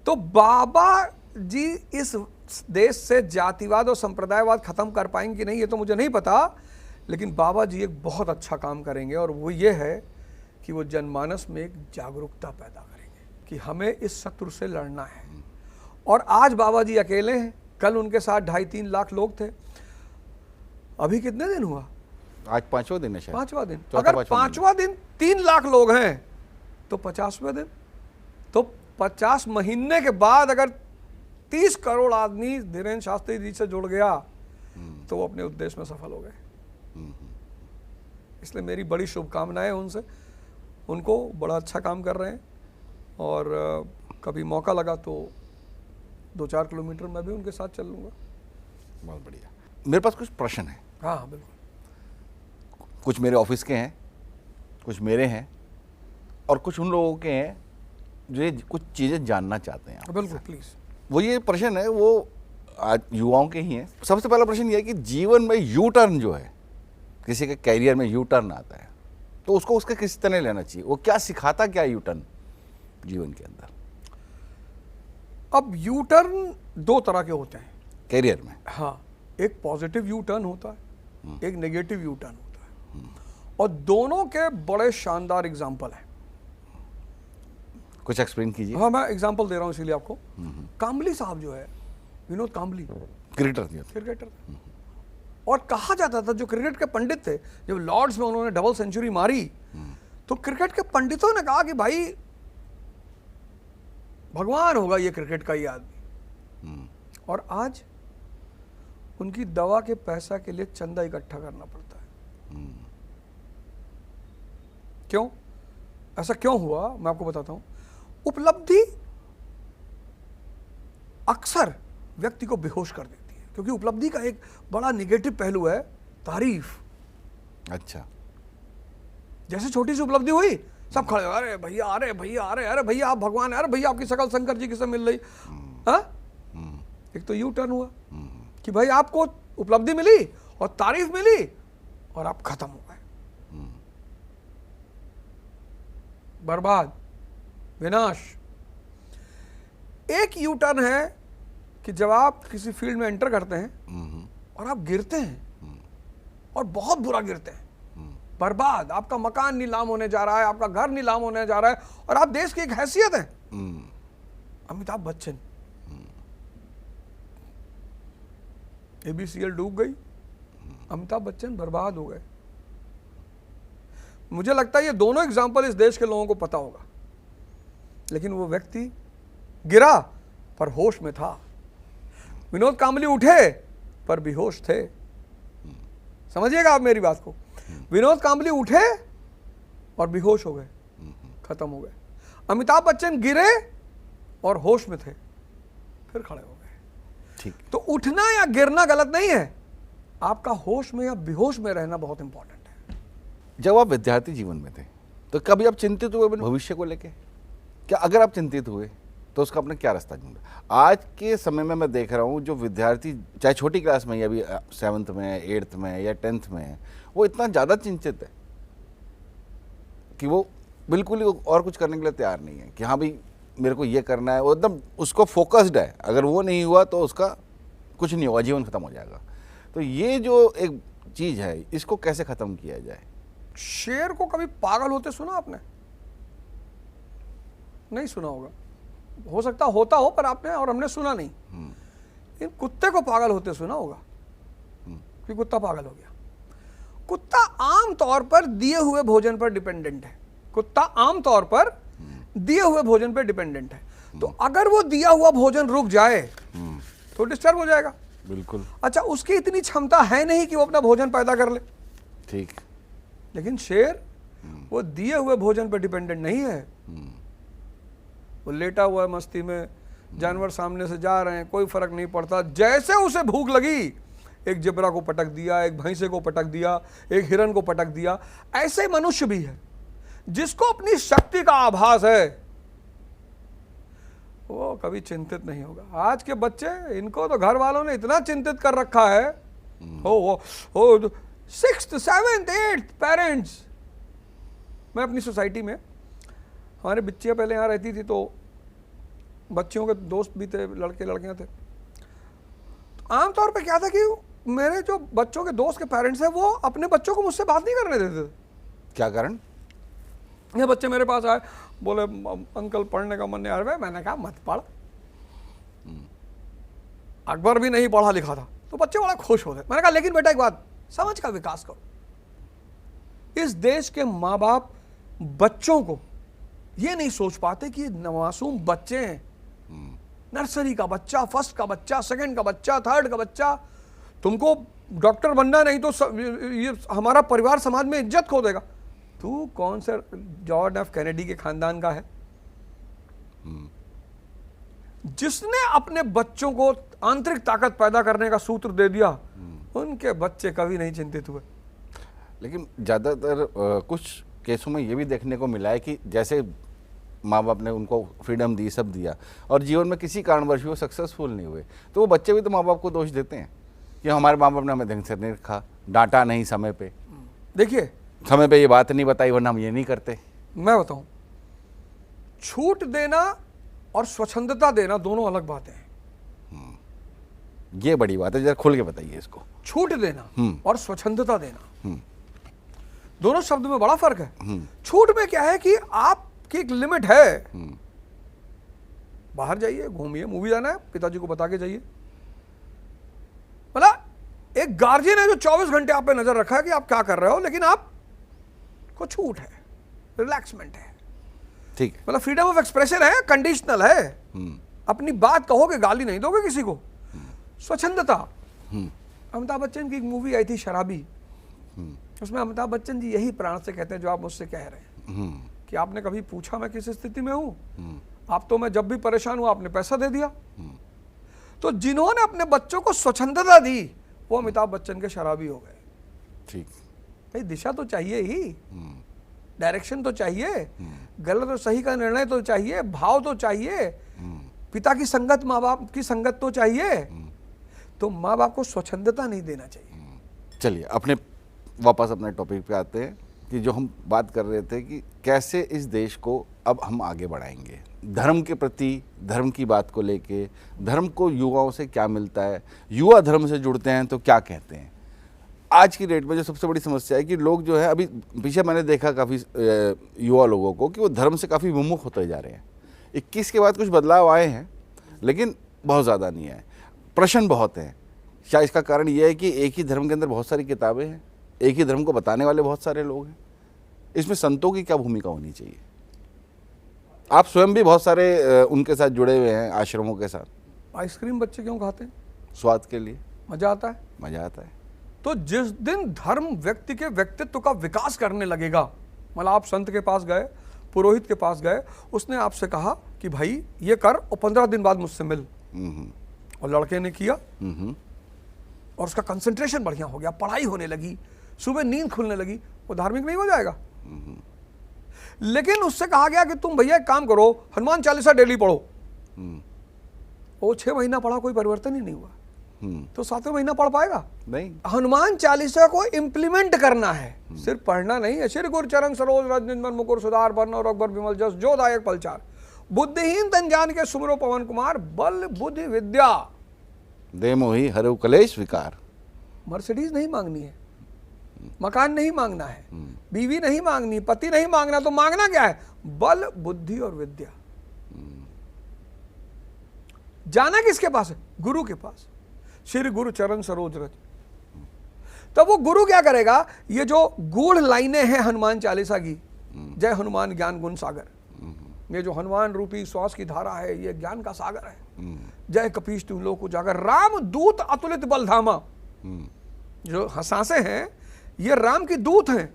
तो बाबा जी इस देश से जातिवाद और संप्रदायवाद खत्म कर पाएंगे कि नहीं ये तो मुझे नहीं पता, लेकिन बाबा जी एक बहुत अच्छा काम करेंगे और वो ये है कि वो जनमानस में एक जागरूकता पैदा करेंगे कि हमें इस शत्रु से लड़ना है। और आज बाबा जी अकेले हैं, कल उनके साथ 2.5-3 लाख लोग थे। अभी कितने दिन हुआ? आज 5वां दिन है शायद। 5वां दिन। चौथा अगर 5वां दिन 3 लाख लोग हैं तो 50वें दिन, तो 50 महीने के बाद अगर 30 करोड़ आदमी धीरेन्द्र शास्त्री जी से जुड़ गया तो वो अपने उद्देश्य में सफल हो गए। इसलिए मेरी बड़ी शुभकामनाएं उनसे, उनको बड़ा अच्छा काम कर रहे हैं और कभी मौका लगा तो 2-4 किलोमीटर मैं भी उनके साथ चल लूँगा। बहुत बढ़िया। मेरे पास कुछ प्रश्न है। हाँ बिल्कुल। कुछ मेरे ऑफिस के हैं, कुछ मेरे हैं और कुछ उन लोगों के हैं जो ये कुछ चीज़ें जानना चाहते हैं। बिल्कुल, प्लीज़। वो ये प्रश्न है, वो आज युवाओं के ही हैं। सबसे पहला प्रश्न ये है कि जीवन में यू टर्न जो है, किसी के कैरियर में यू टर्न आता है तो उसको उसके किस तरह लेना चाहिए, वो क्या सिखाता क्या यू टर्न जीवन के अंदर? अब यू टर्न 2 तरह के होते हैं कैरियर में। हाँ, एक पॉजिटिव यू टर्न होता है, एक नेगेटिव यू टर्न होता है, और दोनों के बड़े शानदार एग्जाम्पल हैं। कुछ एक्सप्लेन कीजिए। हाँ, मैं एग्जाम्पल दे रहा हूँ इसीलिए आपको। काम्बली साहब जो है, विनोद काम्बली, क्रिकेटर, और कहा जाता था जो क्रिकेट के पंडित थे, जब लॉर्ड्स में उन्होंने डबल सेंचुरी मारी तो क्रिकेट के पंडितों ने कहा कि भाई भगवान होगा ये क्रिकेट का ही आदमी। और आज उनकी दवा के पैसा के लिए चंदा इकट्ठा करना पड़ता है। क्यों? ऐसा क्यों हुआ मैं आपको बताता हूं। उपलब्धि अक्सर व्यक्ति को बेहोश कर देती है, क्योंकि उपलब्धि का एक बड़ा निगेटिव पहलू है तारीफ। अच्छा, जैसे छोटी सी उपलब्धि हुई, सब खड़े, अरे भैया, अरे भैया, अरे भैया आप भगवान, अरे भैया आपकी शकल शंकर जी की से मिल रही। हाँ, एक तो यू टर्न हुआ कि भाई आपको उपलब्धि मिली और तारीफ मिली और आप खत्म हो गए, बर्बाद, विनाश। एक यू टर्न है कि जब आप किसी फील्ड में एंटर करते हैं और आप गिरते हैं और बहुत बुरा गिरते हैं, बर्बाद, आपका मकान नीलाम होने जा रहा है, आपका घर नीलाम होने जा रहा है और आप देश की एक हैसियत है। अमिताभ बच्चन, ABCL डूब गई, अमिताभ बच्चन बर्बाद हो गए। मुझे लगता है ये दोनों एग्जाम्पल इस देश के लोगों को पता होगा, लेकिन वो व्यक्ति गिरा पर होश में था। विनोद कांबली उठे पर बेहोश थे। समझिएगा आप मेरी बात को। विनोद कांबली उठे और बेहोश हो गए, खत्म हो गए। अमिताभ बच्चन गिरे और होश में थे, फिर खड़े हो गए। ठीक। तो उठना या गिरना गलत नहीं है, आपका होश में या बेहोश में रहना बहुत इंपॉर्टेंट है। जब आप विद्यार्थी जीवन में थे तो कभी आप चिंतित हुए अपने भविष्य को लेके? क्या अगर आप चिंतित हुए तो उसका आपने क्या रास्ता ढूंढा? आज के समय में मैं देख रहा हूँ जो विद्यार्थी चाहे छोटी क्लास में या अभी 7th में, 8th में या 10th में है, वो इतना ज़्यादा चिंतित है कि वो बिल्कुल ही और कुछ करने के लिए तैयार नहीं है कि हाँ भाई मेरे को ये करना है। वो एकदम उसको फोकस्ड है, अगर वो नहीं हुआ तो उसका कुछ नहीं होगा, जीवन खत्म हो जाएगा। तो ये जो एक चीज़ है, इसको कैसे ख़त्म किया जाए? शेर को कभी पागल होते सुना आपने? नहीं सुना होगा, हो सकता होता हो पर आपने और हमने सुना नहीं। इन कुत्ते को पागल होते सुना होगा कि कुत्ता पागल हो गया। कुत्ता आम तौर पर दिए हुए भोजन पर डिपेंडेंट है। कुत्ता आम तौर पर दिए हुए भोजन पर डिपेंडेंट है। तो अगर वो दिया हुआ भोजन रुक जाए तो डिस्टर्ब हो जाएगा। बिल्कुल। अच्छा, उसकी इतनी क्षमता है नहीं कि वो अपना भोजन पैदा कर ले। ठीक। लेकिन शेर वो दिए हुए भोजन पर डिपेंडेंट नहीं है। वो लेटा हुआ है मस्ती में, जानवर सामने से जा रहे हैं, कोई फर्क नहीं पड़ता। जैसे उसे भूख लगी, एक जिब्रा को पटक दिया, एक भैंसे को पटक दिया, एक हिरन को पटक दिया। ऐसे मनुष्य भी है जिसको अपनी शक्ति का आभास है, वो कभी चिंतित नहीं होगा। आज के बच्चे, इनको तो घर वालों ने इतना चिंतित कर रखा है। हो 6th, 7th, 8th पेरेंट्स। मैं अपनी सोसाइटी में, हमारे बच्चियाँ पहले यहाँ रहती थी तो बच्चियों के दोस्त भी थे, लड़के लड़कियाँ थे। तो आमतौर पे क्या था कि मेरे जो बच्चों के दोस्त के पेरेंट्स हैं वो अपने बच्चों को मुझसे बात नहीं करने देते थे। क्या कारण? ये बच्चे मेरे पास आए, बोले अंकल पढ़ने का मन नहीं आ रहा है। मैंने कहा मत पढ़। अकबर भी नहीं पढ़ा लिखा था, तो बच्चे बड़ा खुश होते। मैंने कहा लेकिन बेटा एक बात, समझ का विकास करो। इस देश के माँ बाप बच्चों को ये नहीं सोच पाते कि मासूम बच्चे हैं, नर्सरी का बच्चा, फर्स्ट का बच्चा, सेकंड का बच्चा, थर्ड का बच्चा। तुमको डॉक्टर बनना नहीं तो ये हमारा परिवार समाज में इज्जत खो देगा। तू कौन से जॉन एफ कैनेडी के खानदान का है जिसने अपने बच्चों को आंतरिक ताकत पैदा करने का सूत्र दे दिया? उनके बच्चे कभी नहीं चिंतित हुए। लेकिन ज़्यादातर कुछ केसों में ये भी देखने को मिला है कि जैसे माँ बाप ने उनको फ्रीडम दी, सब दिया, और जीवन में किसी कारणवश वो सक्सेसफुल नहीं हुए, तो वो बच्चे भी तो माँ बाप को दोष देते हैं कि हमारे माँ बाप ने हमें ढंग से नहीं रखा, डांटा नहीं समय पे। देखिए, समय पे ये बात नहीं बताई, वरना हम ये नहीं करते। मैं बताऊं, छूट देना और स्वच्छंदता देना दोनों अलग बातें हैं। ये बड़ी बात है, जरा खुल के बताइए इसको। छूट देना और स्वच्छंदता देना, दोनों शब्द में बड़ा फर्क है। छूट में क्या है कि आपकी एक लिमिट है। बाहर जाइए, घूमिए, मूवी जाना है, पिताजी को बता के जाइए। मतलब एक गार्जियन है जो 24 घंटे आप पे नजर रखा है कि आप क्या कर रहे हो, लेकिन आप को छूट है, रिलैक्समेंट है। ठीक है। मतलब फ्रीडम ऑफ एक्सप्रेशन है, कंडीशनल है। अपनी बात कहोगे, गाली नहीं दोगे किसी को। स्वच्छंदता। अमिताभ बच्चन की एक मूवी आई थी शराबी, उसमें अमिताभ बच्चन जी यही प्राण से कहते हैं जो आप मुझसे कह रहे हैं कि आपने कभी पूछा मैं किस स्थिति में हूं? आप तो मैं जब भी परेशान हुआ आपने पैसा दे दिया। तो जिन्होंने अपने बच्चों को स्वच्छंदता दी वो अमिताभ बच्चन के शराबी हो गए। ठीक। भाई दिशा तो चाहिए ही, डायरेक्शन तो चाहिए, गलत और सही का निर्णय तो चाहिए, भाव तो चाहिए, पिता की संगत, माँ बाप की संगत तो चाहिए। तो माँ बाप को स्वच्छंदता नहीं देना चाहिए। चलिए वापस अपने टॉपिक पे आते हैं कि जो हम बात कर रहे थे कि कैसे इस देश को अब हम आगे बढ़ाएंगे धर्म के प्रति, धर्म की बात को लेके, धर्म को युवाओं से क्या मिलता है, युवा धर्म से जुड़ते हैं तो क्या कहते हैं। आज की डेट में जो सबसे बड़ी समस्या है कि लोग जो है, अभी पीछे मैंने देखा काफ़ी युवा लोगों को कि वो धर्म से काफ़ी विमुख होते जा रहे हैं। 21 के बाद कुछ बदलाव आए हैं लेकिन बहुत ज़्यादा नहीं आए। प्रश्न बहुत हैं, शायद इसका कारण यह है कि एक ही धर्म के अंदर बहुत सारी किताबें हैं, एक ही धर्म को बताने वाले बहुत सारे लोग हैं। इसमें संतों की क्या भूमिका होनी चाहिए? आप स्वयं भी बहुत सारे उनके साथ जुड़े हुए हैं, आश्रमों के साथ। आइसक्रीम बच्चे क्यों खाते हैं? स्वाद के लिए। मजा आता है। मजा आता है। तो जिस दिन धर्म व्यक्ति के व्यक्तित्व का विकास करने लगेगा, मतलब आप संत के पास गए, पुरोहित के पास गए, उसने आपसे कहा कि भाई ये कर और 15 दिन बाद मुझसे मिल, और लड़के ने किया और उसका कंसंट्रेशन बढ़िया हो गया, पढ़ाई होने लगी, सुबह नींद खुलने लगी, वो धार्मिक नहीं हो जाएगा? लेकिन उससे कहा गया कि तुम भैया एक काम करो, हनुमान चालीसा डेली पढ़ो। वो 6 महीना पढ़ा, कोई परिवर्तन ही नहीं हुआ। तो 7वें महीना पढ़ पाएगा? नहीं। हनुमान चालीसा को इम्प्लीमेंट करना है, सिर्फ पढ़ना नहीं है। श्री गुरु चरण सरोज रज निंदन मुकुर सुधार बरन और अकबर विमल जस जो दायक पलचार, बुद्धिहीन तन जान के सुमरो पवन कुमार, बल बुद्धि विद्या दे मोहि हरउ कलेश विकार। मर्सिडीज नहीं मांगनी है, मकान नहीं मांगना है, बीवी नहीं मांगनी, पति नहीं मांगना, तो मांगना क्या है? बल बुद्धि और विद्या। जाना किसके पास है? गुरु के पास। श्री गुरु चरण सरोज रज। तब वो गुरु क्या करेगा? ये जो गूढ़ लाइनें हैं हनुमान चालीसा की, जय हनुमान ज्ञान गुण सागर, ये जो हनुमान रूपी श्वास की धारा है, ये ज्ञान का सागर है। जय कपीश तुम लोक उजागर, राम दूत अतुलित बलधामा। जो सांसें हैं ये राम की दूत हैं,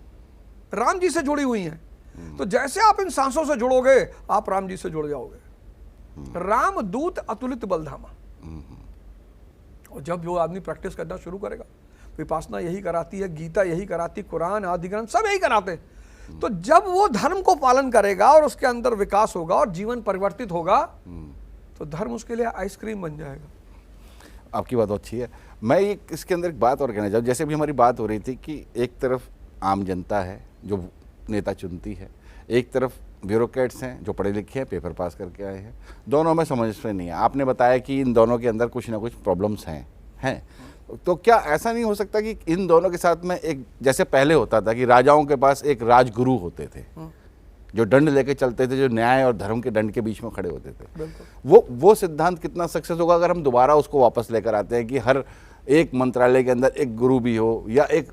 राम जी से जुड़ी हुई हैं। तो जैसे आप इन सांसों से जुड़ोगे, आप राम जी से जुड़ जाओगे। राम दूत अतुलित बलधामा। और जब जो आदमी प्रैक्टिस करना शुरू करेगा, विपासना यही कराती है, गीता यही कराती, कुरान आदि ग्रंथ सब यही कराते हैं। तो जब वो धर्म को पालन करेगा और उसके अंदर विकास होगा और जीवन परिवर्तित होगा, तो धर्म उसके लिए आइसक्रीम बन जाएगा। आपकी बात अच्छी है। मैं इसके अंदर एक बात और कहना चाहूँ, जैसे भी हमारी बात हो रही थी कि एक तरफ आम जनता है जो नेता चुनती है, एक तरफ ब्यूरोक्रेट्स हैं जो पढ़े लिखे हैं, पेपर पास करके आए हैं। दोनों में समझ में नहीं है। आपने बताया कि इन दोनों के अंदर कुछ ना कुछ प्रॉब्लम्स हैं। तो क्या ऐसा नहीं हो सकता कि इन दोनों के साथ में एक, जैसे पहले होता था कि राजाओं के पास एक राजगुरु होते थे जो दंड लेके चलते थे, जो न्याय और धर्म के दंड के बीच में खड़े होते थे, वो सिद्धांत कितना सक्सेस होगा अगर हम दोबारा उसको वापस लेकर आते हैं कि हर एक मंत्रालय के अंदर एक गुरु भी हो, या एक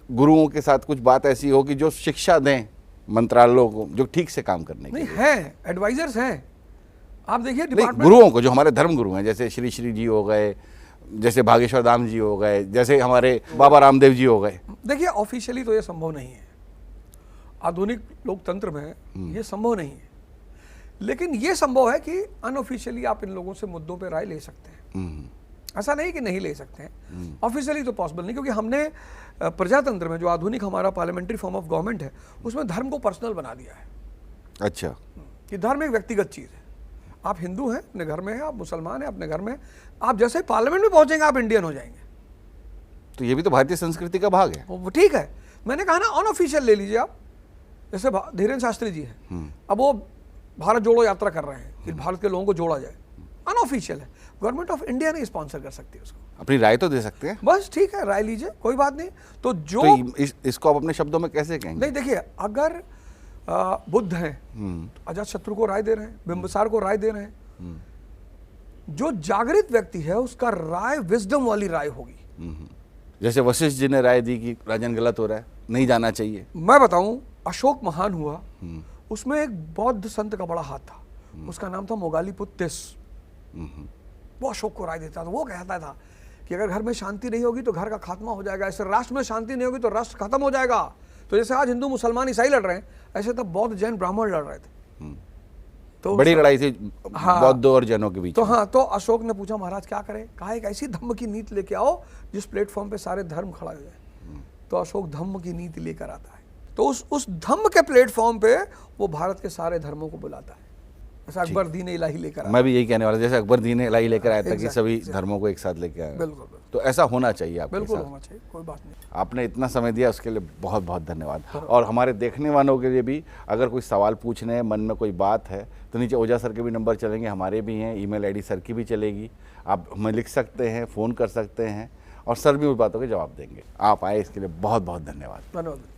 गुरुओं के साथ कुछ बात ऐसी हो कि जो शिक्षा दें मंत्रालयों को, जो ठीक से काम करने के लिए हैं, एडवाइजर्स हैं। आप देखिए गुरुओं को, जो हमारे धर्म गुरु हैं, जैसे श्री श्री जी हो गए, जैसे भागेश्वर धाम जी हो गए, जैसे हमारे बाबा रामदेव जी हो गए। देखिए ऑफिशियली तो ये संभव नहीं है, आधुनिक लोकतंत्र में ये संभव नहीं है। लेकिन ये संभव है कि अनऑफिशियली आप इन लोगों से मुद्दों पे राय ले सकते हैं। ऐसा नहीं कि नहीं ले सकते हैं, ऑफिशियली तो पॉसिबल नहीं, क्योंकि हमने प्रजातंत्र में जो आधुनिक हमारा पार्लियामेंट्री फॉर्म ऑफ गवर्नमेंट है, उसमें धर्म को पर्सनल बना दिया है। अच्छा। कि धर्म एक व्यक्तिगत चीज़ है। आप हिंदू हैं अपने घर में हैं, आप मुसलमान हैं अपने घर में, आप जैसे पार्लियामेंट में पहुंचेंगे आप इंडियन हो जाएंगे। तो ये भी तो भारतीय संस्कृति का भाग है। वो ठीक है, मैंने कहा ना अनऑफिशियल ले लीजिए आप। जैसे धीरेन्द्र शास्त्री जी हैं, अब वो भारत जोड़ो यात्रा कर रहे हैं कि भारत के लोगों को जोड़ा जाए, अनऑफिशियल है, गवर्नमेंट ऑफ इंडिया नहीं स्पॉन्सर कर सकती उसको। अपनी राय तो दे सकते हैं, बस ठीक है, राय लीजिए, कोई बात नहीं। तो जो इसको आप अपने शब्दों में कैसे कहेंगे? नहीं, देखिए अगर बुद्ध हैं तो अजात शत्रु को राय दे रहे हैं, बिंबिसार को राय दे रहे हैं। जो जागृत व्यक्ति है उसका राय विजडम वाली राय होगी। जैसे वशिष्ठ जी ने राय दी कि राजन गलत हो रहा है, नहीं जाना चाहिए। मैं बताऊं, अशोक महान हुआ, उसमें एक बौद्ध संत का बड़ा हाथ था, उसका नाम था मोगालीपुत्र तिस। वो अशोक को राय देता था। वो कहता था कि अगर घर में शांति नहीं होगी तो घर का खात्मा हो जाएगा, ऐसे राष्ट्र में शांति नहीं होगी तो राष्ट्र खत्म हो जाएगा। तो जैसे आज हिंदू मुसलमान ईसाई लड़ रहे हैं, ऐसे तब बौद्ध जैन ब्राह्मण लड़ रहे थे। तो बड़ी लड़ाई थी बौद्ध और जैनों के बीच। तो हाँ, तो अशोक ने पूछा महाराज क्या करें? कहा एक ऐसी धम्म की नीति लेके आओ जिस प्लेटफॉर्म पे सारे धर्म खड़ा हो जाए। तो अशोक धम्म की नीति लेकर आता है। तो उस धम्म के प्लेटफॉर्म पे वो भारत के सारे धर्मों को बुलाता है। जैसे अकबर दीन इलाही लेकर आया। मैं भी यही कहने वाला, जैसे अकबर दीन इलाही लेकर आया था कि सभी धर्मों को एक साथ लेकर आया। बिल्कुल, तो ऐसा होना चाहिए आपके बिल्कुल साथ। होना चाहिए, कोई बात नहीं। आपने इतना समय दिया उसके लिए बहुत बहुत धन्यवाद। और हमारे देखने वालों के लिए भी अगर कोई सवाल पूछने हैं, मन में कोई बात है, तो नीचे ओझा सर के भी नंबर चलेंगे, हमारे भी हैं, ईमेल आईडी सर की भी चलेगी, आप हमें लिख सकते हैं, फ़ोन कर सकते हैं और सर भी उस बातों के जवाब देंगे। आप आए इसके लिए बहुत बहुत धन्यवाद। धन्यवाद।